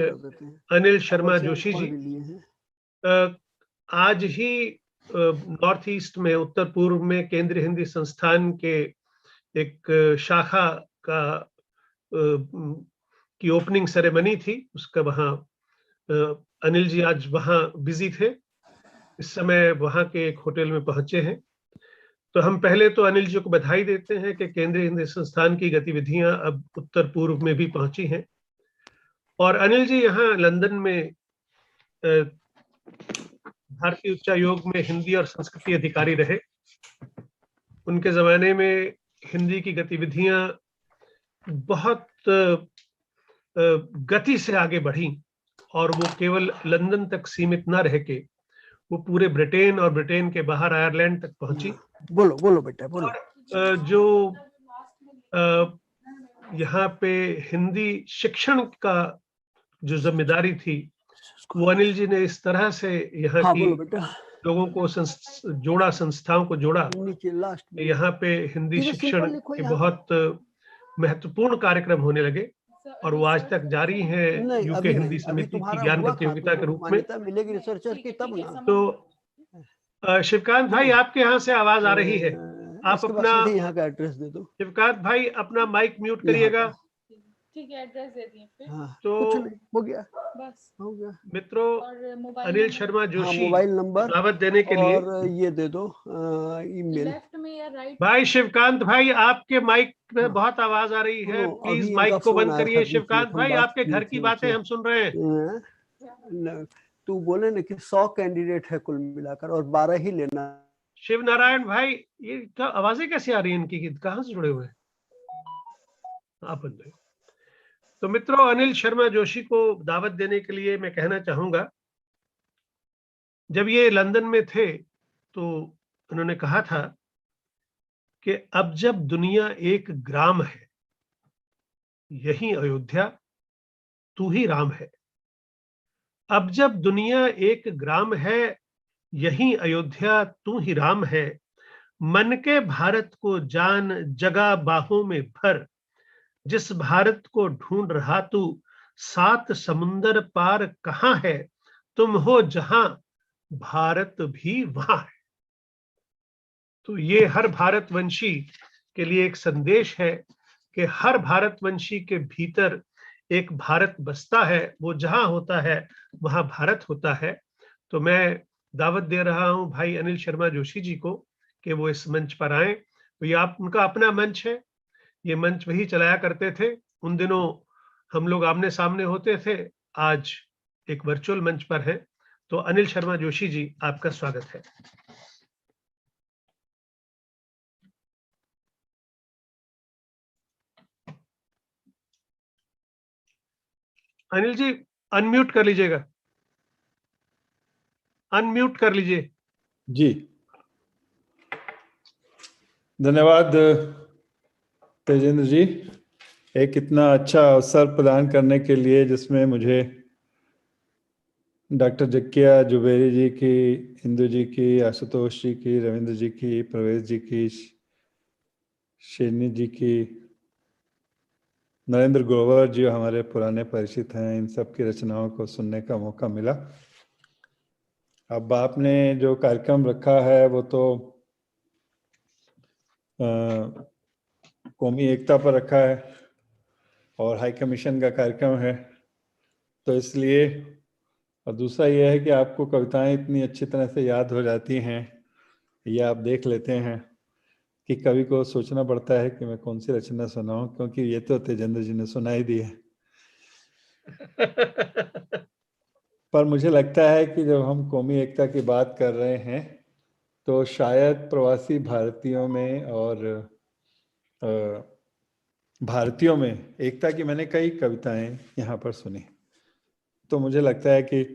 अनिल शर्मा जोशी जी। आज ही नॉर्थ ईस्ट में, उत्तर पूर्व में केंद्रीय हिंदी संस्थान के एक शाखा का की ओपनिंग सेरेमनी थी, उसका वहाँ अनिल जी आज वहाँ बिजी थे। इस समय वहाँ के एक होटल में पहुंचे हैं। तो हम पहले तो अनिल जी को बधाई देते हैं कि केंद्रीय हिंदी संस्थान की गतिविधियां अब उत्तर पूर्व में भी पहुंची हैं। और अनिल जी यहाँ लंदन में भारतीय उच्चायोग में हिंदी और संस्कृति अधिकारी रहे। उनके जमाने में हिंदी की गतिविधियां बहुत गति से आगे बढ़ी, और वो केवल लंदन तक सीमित न रह के वो पूरे ब्रिटेन और ब्रिटेन के बाहर आयरलैंड तक पहुंची। बोलो बोलो बेटा बोलो। और जो यहाँ पे हिंदी शिक्षण का जो जिम्मेदारी थी, वो अनिल जी ने इस तरह से यहाँ की लोगों को जोड़ा, संस्थाओं को जोड़ा। यहाँ पे हिंदी शिक्षण के बहुत महत्वपूर्ण कार्यक्रम होने लगे, और वो आज तक जारी है यूके हिंदी समिति की ज्ञान प्रतियोगिता के रूप में। मिलेगी रिसर्चर की तब ना। तो शिवकांत भाई, आपके यहाँ से आवाज आ रही है, आप अपना यहाँ का एड्रेस दे दो। शिवकांत भाई अपना माइक म्यूट करिएगा। ठीक है, एड्रेस दे दिए फिर। तो हो गया, बस हो गया। मित्रों, अनिल शर्मा जोशी मोबाइल नंबर दावत देने के लिए, और ये दे दो ईमेल। लेफ्ट में या राइट? भाई शिवकांत भाई, आपके माइक में बहुत आवाज आ रही है, प्लीज माइक को बंद करिए। शिवकांत भाई, आपके घर की बातें हम सुन रहे हैं। तू बोले ना कि 100 कैंडिडेट है कुल मिलाकर, और 12 ही लेना। शिव नारायण भाई, ये क्या आवाजें कैसे आ रही हैं इनकी, कहाँ से जुड़े हुए हैं आप? तो मित्रों, अनिल शर्मा जोशी को दावत देने के लिए मैं कहना चाहूंगा, जब ये लंदन में थे तो उन्होंने कहा था कि अब जब दुनिया एक ग्राम है, यही अयोध्या, तू ही राम है। अब जब दुनिया एक ग्राम है, यही अयोध्या, तू ही राम है। मन के भारत को जान, जगा बाहों में भर। जिस भारत को ढूंढ रहा तू, 7 समुंदर पार कहाँ है। तुम हो जहां, भारत भी वहां है। तो ये हर भारतवंशी के लिए एक संदेश है कि हर भारतवंशी के भीतर एक भारत बसता है, वो जहां होता है वहां भारत होता है। तो मैं दावत दे रहा हूं भाई अनिल शर्मा जोशी जी को कि वो इस मंच पर आए। तो ये उनका अपना मंच है, ये मंच वही चलाया करते थे। उन दिनों हम लोग आमने सामने होते थे, आज एक वर्चुअल मंच पर है। तो अनिल शर्मा जोशी जी, आपका स्वागत है। अनिल जी अनम्यूट कर लीजिएगा, अनम्यूट कर लीजिए जी। धन्यवाद तेजेंद्र जी, एक इतना अच्छा अवसर प्रदान करने के लिए, जिसमें मुझे डॉक्टर जक्किया जुबेरी जी की, इंदु जी की, आशुतोष जी की, रविंद्र जी की, प्रवेश जी की, शेरनी जी की, नरेंद्र ग्रोवर जी हमारे पुराने परिचित हैं, इन सब की रचनाओं को सुनने का मौका मिला। अब आपने जो कार्यक्रम रखा है वो तो कौमी एकता पर रखा है और हाई कमीशन का कार्यक्रम है, तो इसलिए, और दूसरा ये है कि आपको कविताएं इतनी अच्छी तरह से याद हो जाती हैं, ये आप देख लेते हैं कि कवि को सोचना पड़ता है कि मैं कौन सी रचना सुनाऊं, क्योंकि ये तो तेजेंद्र जी ने सुनाई दी है। पर मुझे लगता है कि जब हम कौमी एकता की बात कर रहे हैं तो शायद प्रवासी भारतीयों में और भारतीयों में एकता की मैंने कई कविताएं यहाँ पर सुनी, तो मुझे लगता है कि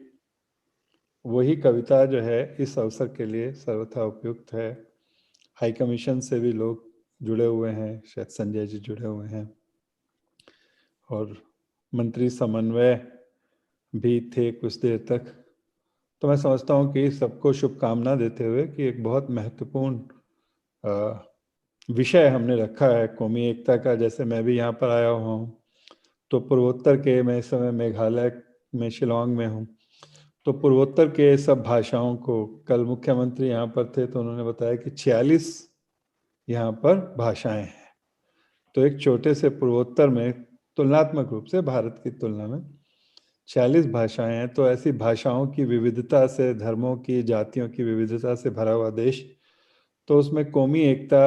वही कविता जो है इस अवसर के लिए सर्वथा उपयुक्त है। हाई कमीशन से भी लोग जुड़े हुए हैं, शायद संजय जी जुड़े हुए हैं, और मंत्री समन्वय भी थे कुछ देर तक। तो मैं समझता हूँ कि सबको शुभकामना देते हुए कि एक बहुत महत्वपूर्ण विषय हमने रखा है कौमी एकता का। जैसे मैं भी यहाँ पर आया हुआ हूँ, तो पूर्वोत्तर के, मैं इस समय मेघालय में शिलोंग में हूँ, तो पूर्वोत्तर के सब भाषाओं को, कल मुख्यमंत्री यहाँ पर थे तो उन्होंने बताया कि 46 यहाँ पर भाषाएं हैं। तो एक छोटे से पूर्वोत्तर में तुलनात्मक रूप से भारत की तुलना में 46 भाषाएं हैं। तो ऐसी भाषाओं की विविधता से, धर्मों की, जातियों की विविधता से भरा हुआ देश, तो उसमें कौमी एकता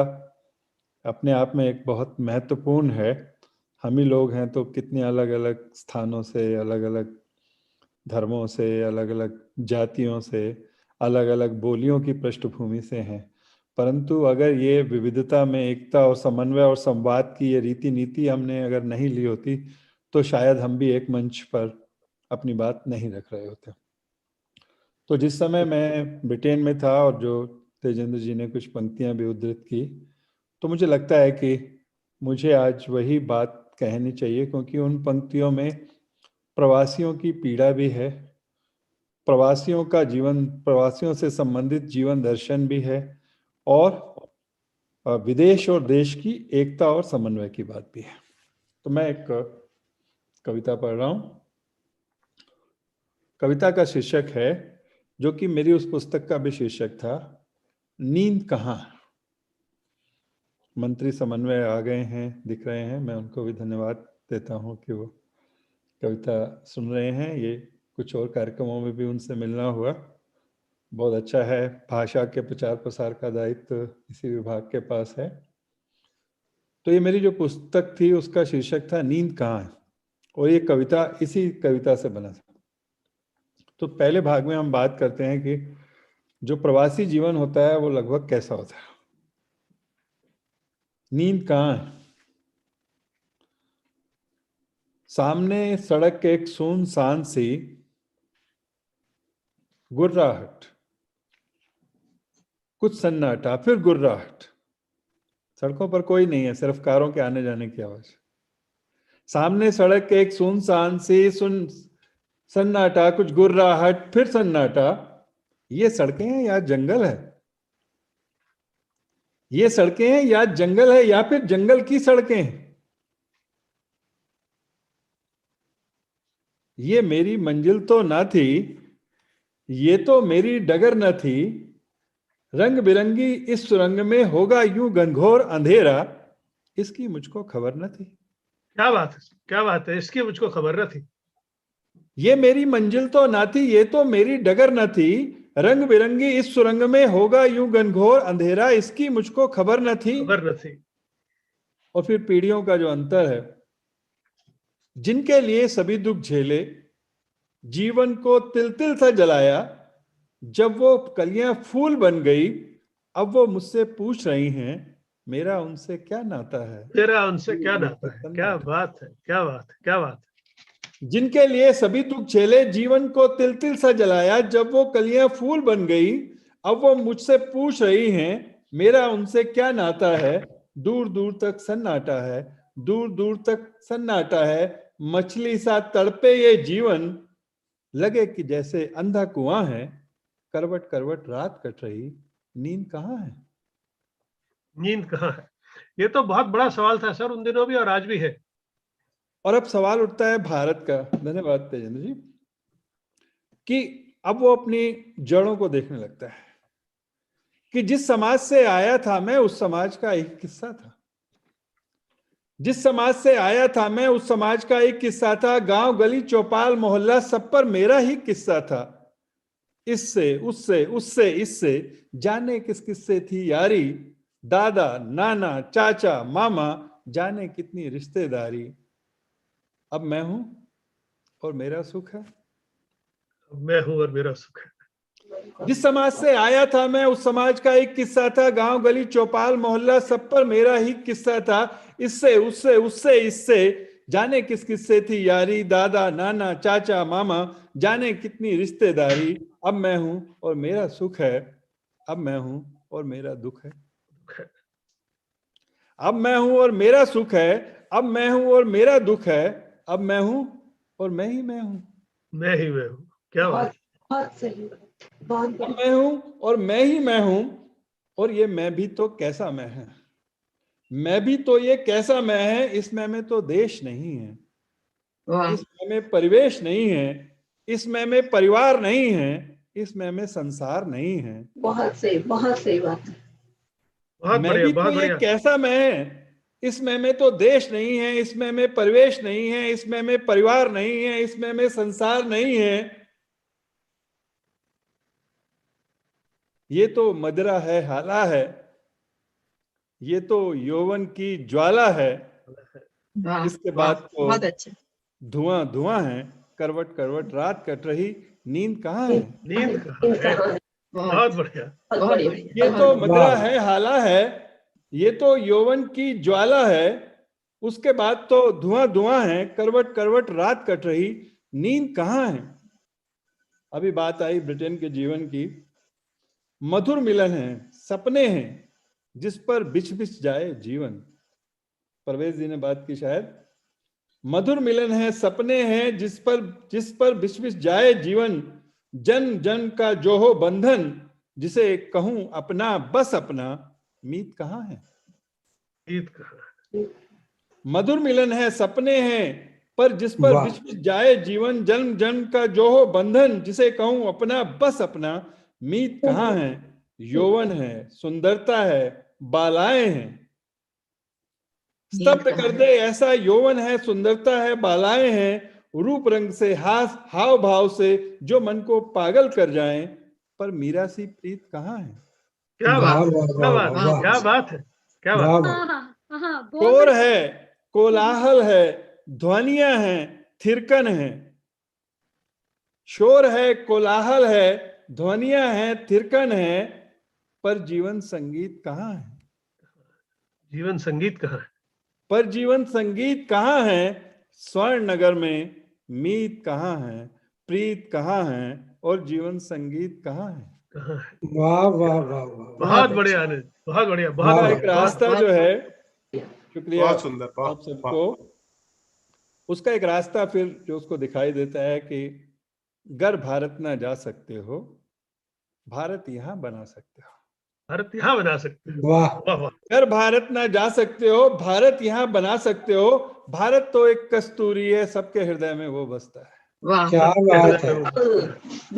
अपने आप में एक बहुत महत्वपूर्ण है। हम ही लोग हैं तो कितने अलग अलग स्थानों से, अलग अलग धर्मों से, अलग अलग जातियों से, अलग अलग बोलियों की पृष्ठभूमि से हैं, परंतु अगर ये विविधता में एकता और समन्वय और संवाद की ये रीति नीति हमने अगर नहीं ली होती तो शायद हम भी एक मंच पर अपनी बात नहीं रख रहे होते। तो जिस समय मैं ब्रिटेन में था और जो तेजेंद्र जी ने कुछ पंक्तियां भी उद्धृत की, तो मुझे लगता है कि मुझे आज वही बात कहनी चाहिए, क्योंकि उन पंक्तियों में प्रवासियों की पीड़ा भी है, प्रवासियों का जीवन, प्रवासियों से संबंधित जीवन दर्शन भी है, और विदेश और देश की एकता और समन्वय की बात भी है। तो मैं एक कविता पढ़ रहा हूं। कविता का शीर्षक है, जो कि मेरी उस पुस्तक का भी शीर्षक था, नींद कहाँ। मंत्री समन्वय आ गए हैं, दिख रहे हैं, मैं उनको भी धन्यवाद देता हूं कि वो कविता सुन रहे हैं। ये कुछ और कार्यक्रमों में भी उनसे मिलना हुआ, बहुत अच्छा है। भाषा के प्रचार प्रसार का दायित्व इसी विभाग के पास है। तो ये मेरी जो पुस्तक थी उसका शीर्षक था नींद कहाँ है, और ये कविता इसी कविता से बना था। तो पहले भाग में हम बात करते हैं कि जो प्रवासी जीवन होता है वो लगभग कैसा होता है। नींद कहाँ है। सामने सड़क के एक सुनसान सी गुर्राहट, कुछ सन्नाटा, फिर गुर्राहट। सड़कों पर कोई नहीं है, सिर्फ कारों के आने जाने की आवाज। सामने सड़क के एक सुनसान सी सन्नाटा, कुछ गुर्राहट, फिर सन्नाटा। ये सड़कें हैं या जंगल है? ये सड़कें हैं या जंगल है, या फिर जंगल की सड़कें हैं? ये मेरी मंजिल तो ना थी, ये तो मेरी डगर न थी। रंग बिरंगी इस सुरंग में होगा यूं घनघोर अंधेरा, इसकी मुझको खबर न थी। क्या बात है, क्या बात है, इसकी मुझको खबर न थी। ये मेरी मंजिल तो ना थी, ये तो मेरी डगर न थी। रंग बिरंगी इस सुरंग में होगा यूं घनघोर अंधेरा, इसकी मुझको खबर न थी। खबर न थी। और फिर पीढ़ियों का जो अंतर है, जिनके लिए सभी दुख झेले, जीवन को तिल तिल सा जलाया, जब वो कलियां फूल बन गई, अब वो मुझसे पूछ रही हैं, मेरा उनसे क्या नाता है। तेरा उनसे क्या नाता है। क्या बात है, क्या बात है, क्या बात है। जिनके लिए सभी दुख झेले, जीवन को तिल तिल सा जलाया, जब वो कलियां फूल बन गई, अब वो मुझसे पूछ रही हैं, मेरा उनसे क्या नाता है। दूर दूर तक सन्नाटा है, दूर दूर तक सन्नाटा है। मछली सा तड़पे ये जीवन, लगे कि जैसे अंधा कुआं है। करवट करवट रात कट रही, नींद कहाँ है। नींद कहाँ है, ये तो बहुत बड़ा सवाल था सर, उन दिनों भी और आज भी है। और अब सवाल उठता है भारत का, धन्यवाद तेजेंद्र जी, कि अब वो अपनी जड़ों को देखने लगता है कि जिस समाज से आया था मैं, उस समाज का एक किस्सा था। जिस समाज से आया था मैं, उस समाज का एक किस्सा था। गांव गली चौपाल मोहल्ला सब पर मेरा ही किस्सा था। इससे उससे उससे इससे जाने किस किससे थी यारी। दादा नाना चाचा मामा जाने कितनी रिश्तेदारी। अब मैं हूं और मेरा सुख है। मैं हूँ और मेरा सुख है। जिस समाज से आया था मैं, उस समाज का एक किस्सा था। गांव गली चौपाल मोहल्ला सब पर मेरा ही किस्सा था। इससे उससे उससे इससे जाने किस किस्से थी यारी। दादा नाना चाचा मामा जाने कितनी रिश्तेदारी। अब मैं हूं और मेरा सुख है, अब मैं हूं और मेरा दुख है। अब मैं हूं और मेरा सुख है, अब मैं हूं और मेरा दुख है। अब मैं हूं और मैं ही मैं हूं। मैं ही मैं हूँ। क्या बात। बहुत सही, बहुत अब मैं हूं और मैं ही मैं हूं। और ये मैं भी तो कैसा मैं है, मैं भी तो ये कैसा मैं है। इस मैं में तो देश नहीं है, इस मैं में परिवेश नहीं है, इस मैं में परिवार नहीं है, इस मैं में संसार नहीं है। बहुत सही बात। बहुत मैं बढ़िया, भी बहुत तो ये बढ़िया। कैसा मैं है, इस मैं में तो देश नहीं है, इस मैं में परिवेश नहीं है, इस मैं में परिवार नहीं है, इस मैं में संसार नहीं है। ये तो मदिरा है हाला है, ये तो यौवन की ज्वाला है। इसके बाद तो बहुत अच्छे। धुआं धुआं है, करवट करवट रात कट रही, नींद कहाँ है। नींद कहाँ है। बहुत बढ़िया। बहुत बढ़िया। ये तो मदिरा है हाला है, ये तो यौवन की ज्वाला है। उसके बाद तो धुआं धुआं है, करवट करवट रात कट रही, नींद कहाँ है। अभी बात आई ब्रिटेन के जीवन की। मधुर मिलन है, सपने हैं जिस पर बिछ बिछ जाए जीवन। परवेज जी ने बात की शायद। मधुर मिलन है, सपने हैं जिस पर बिछ बिछ जाए जीवन। जन जन का जो हो बंधन, जिसे कहूं अपना बस अपना, मीत कहाँ है। मीत कहाँ है। मधुर मिलन है, सपने हैं पर जिस पर बिछ बिछ जाए जीवन। जन्म जन्म का जो हो बंधन, जिसे कहूं अपना बस अपना, मीत कहाँ है। यौवन है, सुंदरता है, बालाएं हैं। स्तब्ध कर दे ऐसा यौवन है, सुंदरता है, बालाएं हैं। रूप रंग से हाव भाव से जो मन को पागल कर जाएं, पर मीरा सी प्रीत कहाँ है। क्या बात है, क्या बात है, क्या बात है, क्या बात। शोर है, कोलाहल है, ध्वनियां हैं, थिरकन है। शोर है, कोलाहल है, ध्वनियां हैं, थिरकन है, पर जीवन संगीत कहाँ है। जीवन संगीत कहाँ है। पर जीवन संगीत कहाँ है। स्वर्ण नगर में मीत कहाँ है, प्रीत कहाँ है, और जीवन संगीत कहाँ है। वाह वाह वाह वाह, बहुत बढ़िया आनंद, बहुत बढ़िया, बहुत एक रास्ता जो है, शुक्रिया बहुत सुंदर, आप सबको। उसका एक रास्ता फिर जो उसको दिखाई देता है कि गर भारत ना जा सकते हो, भारत यहाँ बना सकते हो। भारत यहाँ बना सकते हो। वाह वाह वाह। अगर भारत ना जा सकते हो, भारत यहाँ बना सकते हो। भारत तो एक कस्तूरी है, सबके हृदय में वो बसता है। क्या बात है।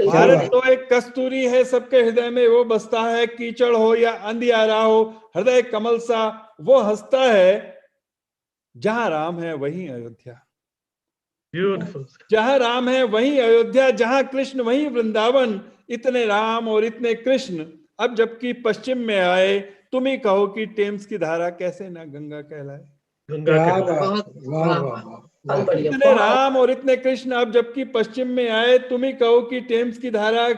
भारत तो एक कस्तूरी है, सबके हृदय में वो बसता है। कीचड़ हो या अंधियारा हो, हृदय कमल सा वो हंसता है। जहां राम है वहीं अयोध्या, ब्यूटीफुल। जहां राम है वहीं अयोध्या, जहां कृष्ण वहीं वृंदावन। इतने राम और इतने कृष्ण अब जबकि पश्चिम में आए, तुम ही कहो कि टेम्स की धारा कैसे ना गंगा कहलाए। इतने राम और इतने कृष्ण अब जबकि पश्चिम में आए, तुम ही कहो कि टेम्स की धारा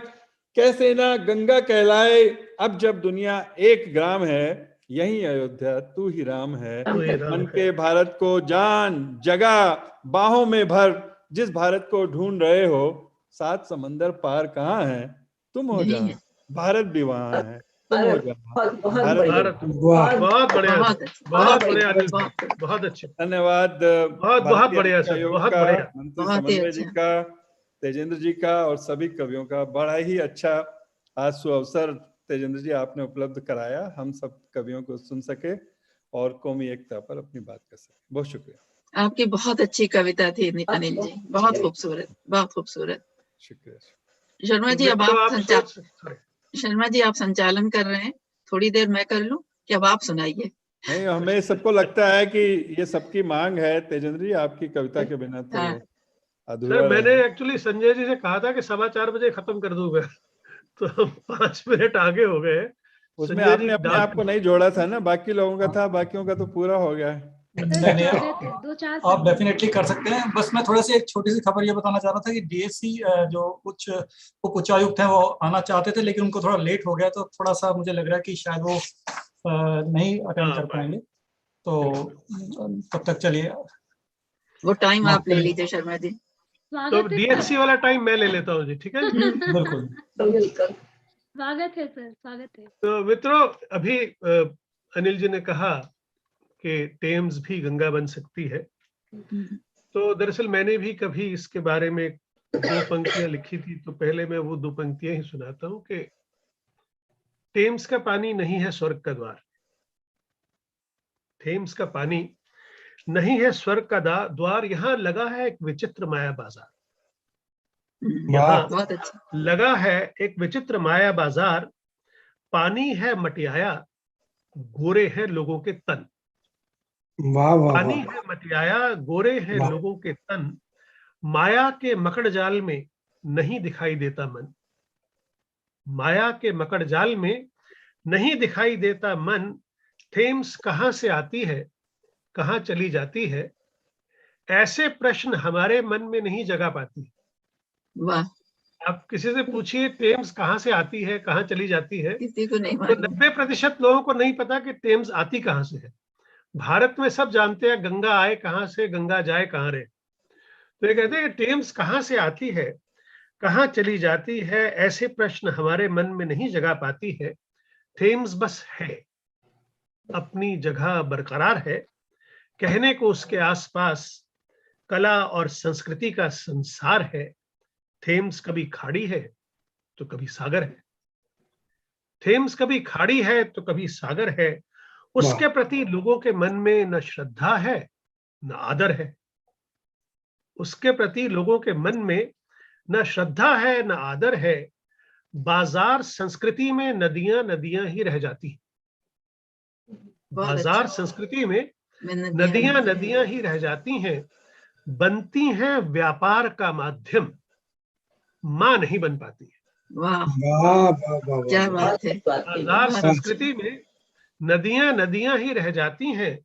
कैसे ना गंगा कहलाए। अब जब दुनिया एक ग्राम है, यही अयोध्या तू ही राम है। मन के भारत को जान जगा बाहों में भर, जिस भारत को ढूंढ रहे हो, 7 समंदर पार कहाँ है। तुम हो जहाँ, भारत भी वहां है। तुम हो जहाँ, भारत। बहुत बढ़िया, बहुत बढ़िया, बहुत अच्छे। धन्यवाद बहुत बढ़िया सर, बहुत बढ़िया। मंत्री समन्वय जी का, तेजेंद्र जी का और सभी कवियों का। बड़ा ही अच्छा आज सुअवसर तेजेंद्र जी आपने उपलब्ध कराया, हम सब कवियों को सुन सके और कौमी एकता पर अपनी बात कर सके। बहुत शुक्रिया। आपकी बहुत अच्छी कविता थी अनिल जी, बहुत खूबसूरत, बहुत खूबसूरत। शुक्रिया शर्मा जी। अब आप शर्मा जी आप संचालन कर रहे हैं, थोड़ी देर मैं कर लूं कि अब आप सुनाइए। नहीं, हमें सबको लगता है कि ये सबकी मांग है तेजेंद्र जी, आपकी कविता के बिना तो अधूरा। सर मैंने एक्चुअली संजय जी से कहा था कि 4:15 बजे खत्म कर दूंगा, तो हम 5 मिनट आगे हो गए। उसमें आपने अपने आप को नहीं जोड़ा था ना, बाकी लोगों का था, बाकियों का तो पूरा हो गया है। नहीं नहीं, दो चार आप डेफिनेटली कर सकते हैं। बस मैं थोड़ा सा एक छोटी सी खबर ये बताना चाह रहा था कि डीएससी जो उप उच्चायुक्त हैं वो आना चाहते थे, लेकिन उनको थोड़ा लेट हो गया, तो थोड़ा सा मुझे लग रहा है कि शायद वो नहीं अटेंड कर पाएंगे। तो तब तक चलिए, वो टाइम आप ले लीजिए शर्मा जी। तो डीएससी वाला टाइम मैं ले लेता हूँ जी, ठीक है? बिल्कुल स्वागत है सर, स्वागत है। तो मित्रों, अभी अनिल जी ने कहा कि टेम्स भी गंगा बन सकती है। तो दरअसल मैंने भी कभी इसके बारे में 2 पंक्तियां लिखी थी, तो पहले मैं वो 2 पंक्तियां ही सुनाता हूँ कि टेम्स का पानी नहीं है स्वर्ग का द्वार। टेम्स का पानी नहीं है स्वर्ग का द्वार, यहाँ लगा है एक विचित्र माया बाजार। यहाँ लगा है एक विचित्र माया बाजार, पानी है मटियाया, गोरे हैं लोगों के तन। वाह वाह पानी है मटियाया, गोरे हैं लोगों के तन, माया के मकड़ जाल में नहीं दिखाई देता मन। माया के मकड़ जाल में नहीं दिखाई देता मन। थेम्स कहाँ से आती है, कहाँ चली जाती है, ऐसे प्रश्न हमारे मन में नहीं जगा पाती। वाह। आप किसी से पूछिए टेम्स कहाँ से आती है, कहाँ चली जाती है, किसी को नहीं तो 90% लोगों को नहीं पता कि टेम्स आती कहाँ से है। भारत में सब जानते हैं गंगा आए कहाँ से, गंगा जाए कहाँ रे। तो ये कहते हैं कि टेम्स कहाँ से आती है, कहाँ चली जाती है, ऐसे प्रश्न हमारे मन में नहीं जगा पाती है। थेम्स बस है, अपनी जगह बरकरार है, कहने को उसके आसपास कला और संस्कृति का संसार है। थेम्स कभी खाड़ी है तो कभी सागर है। थेम्स कभी खाड़ी है तो कभी सागर है। उसके प्रति लोगों के मन में न श्रद्धा है न आदर है। उसके प्रति लोगों के मन में न श्रद्धा है न आदर है। बाजार संस्कृति में नदियां नदियां ही रह जाती हैं। बाजार संस्कृति में नदियां नदियां ही रह जाती हैं। बनती हैं व्यापार का माध्यम, मां नहीं बन पाती है। वाह क्या बात है। बाजार संस्कृति में नदियां नदियां ही रह जाती हैं,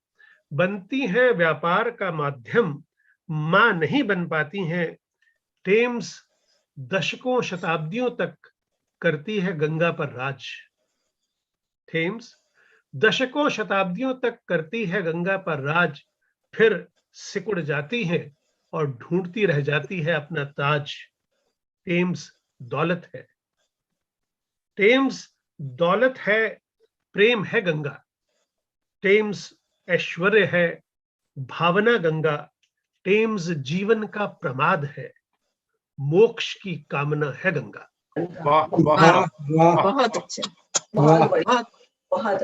बनती हैं व्यापार का माध्यम, मां नहीं बन पाती हैं। टेम्स दशकों शताब्दियों तक करती है गंगा पर राज। थेम्स दशकों शताब्दियों तक करती है गंगा पर राज, फिर सिकुड़ जाती है और ढूंढती रह जाती है अपना ताज। टेम्स दौलत है, टेम्स दौलत है, प्रेम है गंगा। टेम्स ऐश्वर्य है, भावना गंगा। टेम्स जीवन का प्रमाद है, मोक्ष की कामना है गंगा। बहुत अच्छा।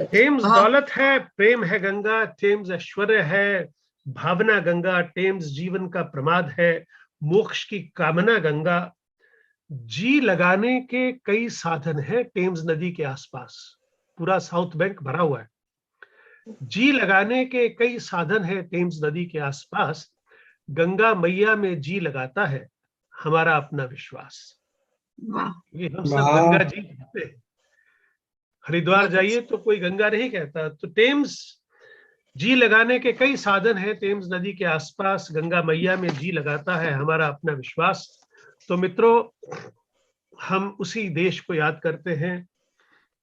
टेम्स दौलत है, प्रेम है गंगा। टेम्स ऐश्वर्य है, भावना गंगा। टेम्स जीवन का प्रमाद है, मोक्ष की कामना गंगा। जी लगाने के कई साधन हैं टेम्स नदी के आसपास, पूरा साउथ बैंक भरा हुआ है। जी लगाने के कई साधन हैं टेम्स नदी के आसपास। गंगा मैया में जी लगाता है हमारा अपना विश्वास। ये हम सब गंगा जी कहते हैं। हरिद्वार जाइए तो कोई गंगा नहीं कहता। तो टेम्स जी लगाने के कई साधन हैं टेम्स नदी के आसपास। गंगा मैया में जी लगाता है हमारा अपना विश्वास। तो मित्रों, हम उसी देश को याद करते हैं,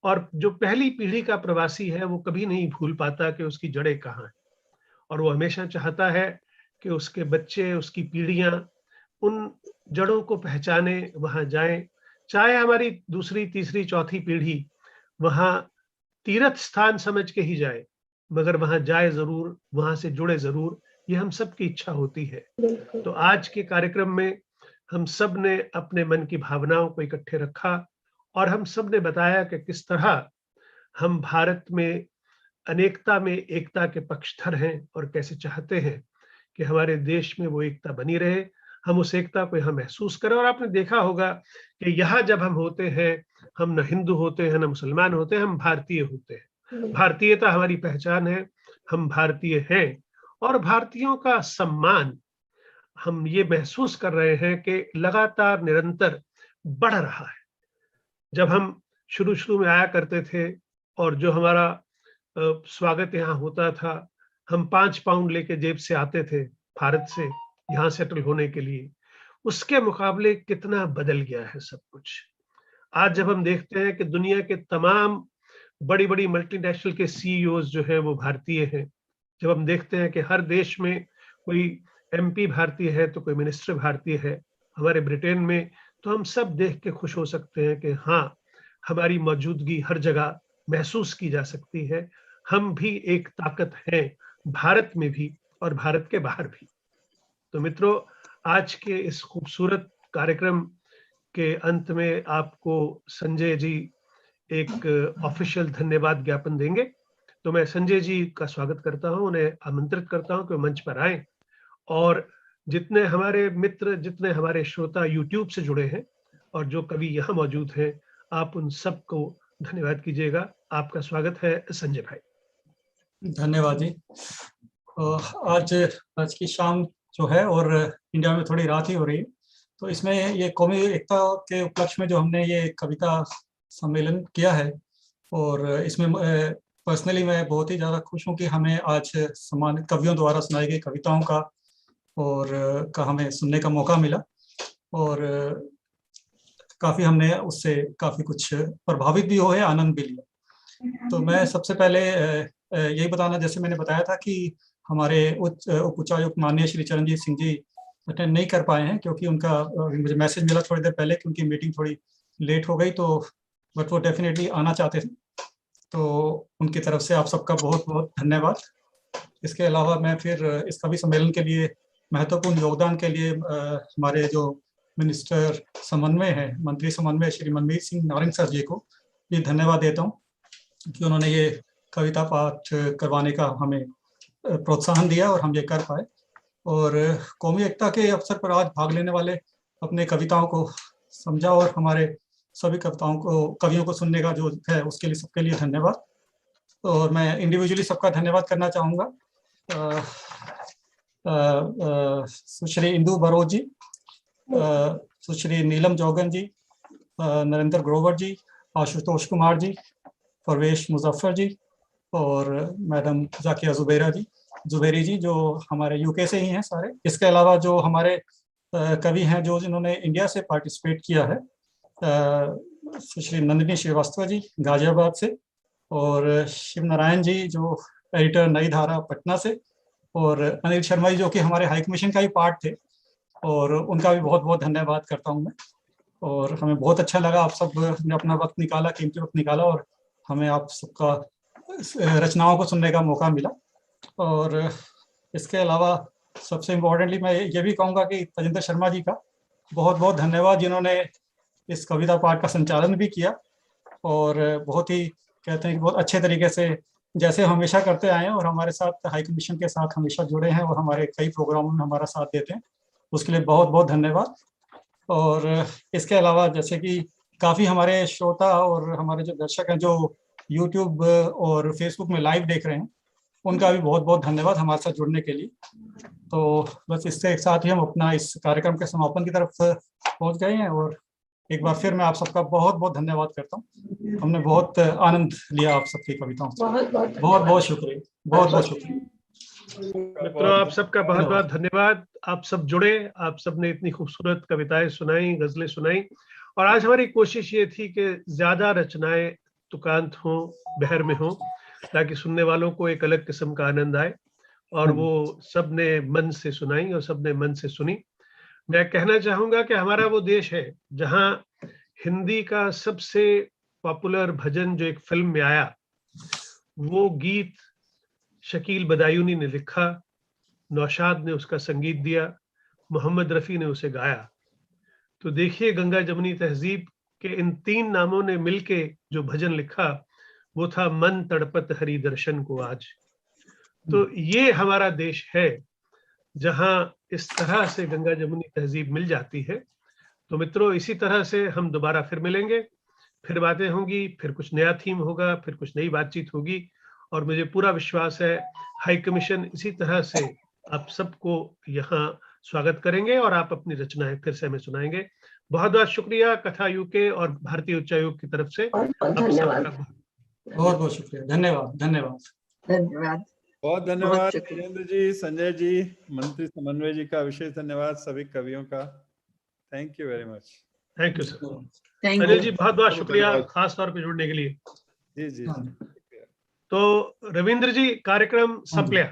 और जो पहली पीढ़ी का प्रवासी है वो कभी नहीं भूल पाता कि उसकी जड़ें कहाँ हैं, और वो हमेशा चाहता है कि उसके बच्चे, उसकी पीढ़ियां उन जड़ों को पहचाने, वहां जाएं। चाहे हमारी दूसरी, तीसरी, चौथी पीढ़ी वहां तीर्थ स्थान समझ के ही जाए, मगर वहां जाए जरूर, वहां से जुड़े जरूर। ये हम सब की इच्छा होती है। तो आज के कार्यक्रम में हम सब ने अपने मन की भावनाओं को इकट्ठे रखा, और हम सब ने बताया कि किस तरह हम भारत में अनेकता में एकता के पक्षधर हैं, और कैसे चाहते हैं कि हमारे देश में वो एकता बनी रहे, हम उस एकता को यहाँ महसूस करें। और आपने देखा होगा कि यहाँ जब हम होते हैं, हम न हिंदू होते हैं न मुसलमान होते हैं, हम भारतीय होते हैं। भारतीयता हमारी पहचान है, हम भारतीय हैं, और भारतीयों का सम्मान हम ये महसूस कर रहे हैं कि लगातार निरंतर बढ़ रहा है। जब हम शुरू में आया करते थे और जो हमारा स्वागत यहाँ होता था, हम 5 पाउंड लेके जेब से आते थे भारत से यहाँ सेटल होने के लिए, उसके मुकाबले कितना बदल गया है सब कुछ। आज जब हम देखते हैं कि दुनिया के तमाम बड़ी-बड़ी मल्टीनेशनल के सीईओज जो हैं वो भारतीय हैं, जब हम देखते हैं कि हर देश में कोई एमपी भारतीय है तो कोई मिनिस्टर भारतीय है, हमारे ब्रिटेन में, तो हम सब देख के खुश हो सकते हैं कि हाँ, हमारी मौजूदगी हर जगह महसूस की जा सकती है। हम भी एक ताकत हैं, भारत में भी और भारत के बाहर भी। तो मित्रों, आज के इस खूबसूरत कार्यक्रम के अंत में आपको संजय जी एक ऑफिशियल धन्यवाद ज्ञापन देंगे। तो मैं संजय जी का स्वागत करता हूं, उन्हें आमंत्रित करता हूं कि मंच पर आए और जितने हमारे मित्र, जितने हमारे श्रोता यूट्यूब से जुड़े हैं और जो कभी यहाँ मौजूद हैं, आप उन सबको धन्यवाद कीजिएगा। आपका स्वागत है संजय भाई। धन्यवाद जी। आज की शाम जो है और इंडिया में थोड़ी रात ही हो रही है, तो इसमें ये कौमी एकता के उपलक्ष्य में जो हमने ये कविता सम्मेलन किया है, और इसमें पर्सनली मैं बहुत ही ज़्यादा खुश हूँ कि हमें आज सम्मानित कवियों द्वारा सुनाई गई कविताओं का हमें सुनने का मौका मिला, और काफ़ी हमने उससे काफ़ी कुछ प्रभावित भी हुए, आनंद भी लिया। तो मैं सबसे पहले यही बताना, जैसे मैंने बताया था कि हमारे उप उच्चायुक्त माननीय श्री चरणजीत सिंह जी अटेंड नहीं कर पाए हैं, क्योंकि उनका मुझे मैसेज मिला थोड़ी देर पहले कि उनकी मीटिंग थोड़ी लेट हो गई, तो बट वो डेफिनेटली आना चाहते थे। तो उनकी तरफ से आप सबका बहुत बहुत धन्यवाद। इसके अलावा मैं फिर इस कवि सम्मेलन के लिए महत्वपूर्ण योगदान के लिए हमारे जो मिनिस्टर समन्वय हैं, मंत्री समन्वय श्री मनमीत सिंह नारंग सर जी को भी धन्यवाद देता हूँ कि उन्होंने ये कविता पाठ करवाने का हमें प्रोत्साहन दिया और हम ये कर पाए। और कौमी एकता के अवसर पर आज भाग लेने वाले अपने कविताओं को समझा और हमारे सभी कवियों को सुनने का जो है उसके लिए सबके लिए धन्यवाद। और मैं इंडिविजुअली सबका धन्यवाद करना चाहूँगा। सुश्री इंदु बरोज जी, सुश्री नीलम जोगन जी, नरेंद्र ग्रोवर जी, आशुतोष कुमार जी, परवेश मुजफ्फर जी और मैडम जाकिया जुबेरी जी जो हमारे यूके से ही हैं सारे। इसके अलावा जो हमारे कवि हैं जो जिन्होंने इंडिया से पार्टिसिपेट किया है, सुश्री नंदिनी श्रीवास्तव जी गाजियाबाद से, और शिव नारायण जी जो एडिटर नई धारा पटना से, और अनिल शर्मा जी जो कि हमारे हाई कमीशन का ही पार्ट थे, और उनका भी बहुत बहुत धन्यवाद करता हूँ मैं। और हमें बहुत अच्छा लगा, आप सब ने अपना वक्त निकाला, कीमती वक्त निकाला, और हमें आप सबका रचनाओं को सुनने का मौका मिला। और इसके अलावा सबसे इम्पोर्टेंटली मैं ये भी कहूँगा कि तजिंदर शर्मा जी का बहुत बहुत धन्यवाद, जिन्होंने इस कविता पाठ का संचालन भी किया और बहुत ही कहते हैं कि बहुत अच्छे तरीके से जैसे हमेशा करते आए हैं, और हमारे साथ हाई कमीशन के साथ हमेशा जुड़े हैं और हमारे कई प्रोग्रामों में हमारा साथ देते हैं, उसके लिए बहुत बहुत धन्यवाद। और इसके अलावा जैसे कि काफ़ी हमारे श्रोता और हमारे जो दर्शक हैं जो यूट्यूब और फेसबुक में लाइव देख रहे हैं, उनका भी बहुत बहुत धन्यवाद हमारे साथ जुड़ने के लिए। तो बस इसके साथ ही हम अपना इस कार्यक्रम के समापन की तरफ पहुंच गए हैं, और एक बार फिर मैं आप सबका बहुत बहुत धन्यवाद करता हूँ। हमने बहुत आनंद लिया आप सबकी कविताओं से। बहुत बहुत शुक्रिया, बहुत बहुत शुक्रिया मित्रों, आप सबका बहुत बहुत धन्यवाद। आप सब जुड़े, आप सब ने इतनी खूबसूरत कविताएं सुनाई, गजलें सुनाई, और आज हमारी कोशिश ये थी कि ज्यादा रचनाएं तुकांत हों, बहर में हों, ताकि सुनने वालों को एक अलग किस्म का आनंद आए, और वो सब ने मन से सुनाई और सब ने मन से सुनी। मैं कहना चाहूंगा कि हमारा वो देश है जहां हिंदी का सबसे पॉपुलर भजन जो एक फिल्म में आया, वो गीत शकील बदायूनी ने लिखा, नौशाद ने उसका संगीत दिया, मोहम्मद रफ़ी ने उसे गाया। तो देखिए, गंगा जमुनी तहजीब के इन 3 नामों ने मिलके जो भजन लिखा, वो था मन तड़पत हरि दर्शन को आज। तो ये हमारा देश है जहां इस तरह से गंगा जमुनी तहजीब मिल जाती है। तो मित्रों, इसी तरह से हम दोबारा फिर मिलेंगे, फिर बातें होंगी, फिर कुछ नया थीम होगा, फिर कुछ नई बातचीत होगी, और मुझे पूरा विश्वास है हाई कमीशन इसी तरह से आप सबको यहाँ स्वागत करेंगे और आप अपनी रचनाएं फिर से हमें सुनाएंगे। बहुत बहुत शुक्रिया कथा यूके और भारतीय उच्चायोग की तरफ से। धन्यवाद। बहुत बहुत शुक्रिया, धन्यवाद धन्यवाद धन्यवाद। बहुत धन्यवाद शुक्रिया। राजेंद्र जी, संजय जी, मंत्री समन्वय जी का विशेष धन्यवाद, सभी कवियों का। Thank you very much. Thank you sir. Thank Anil you. जी बहुत बहुत शुक्रिया धन्यवाद। खास तौर पे जुड़ने के लिए। जी जी हाँ। जी। तो रविंद्र जी कार्यक्रम संपल्या।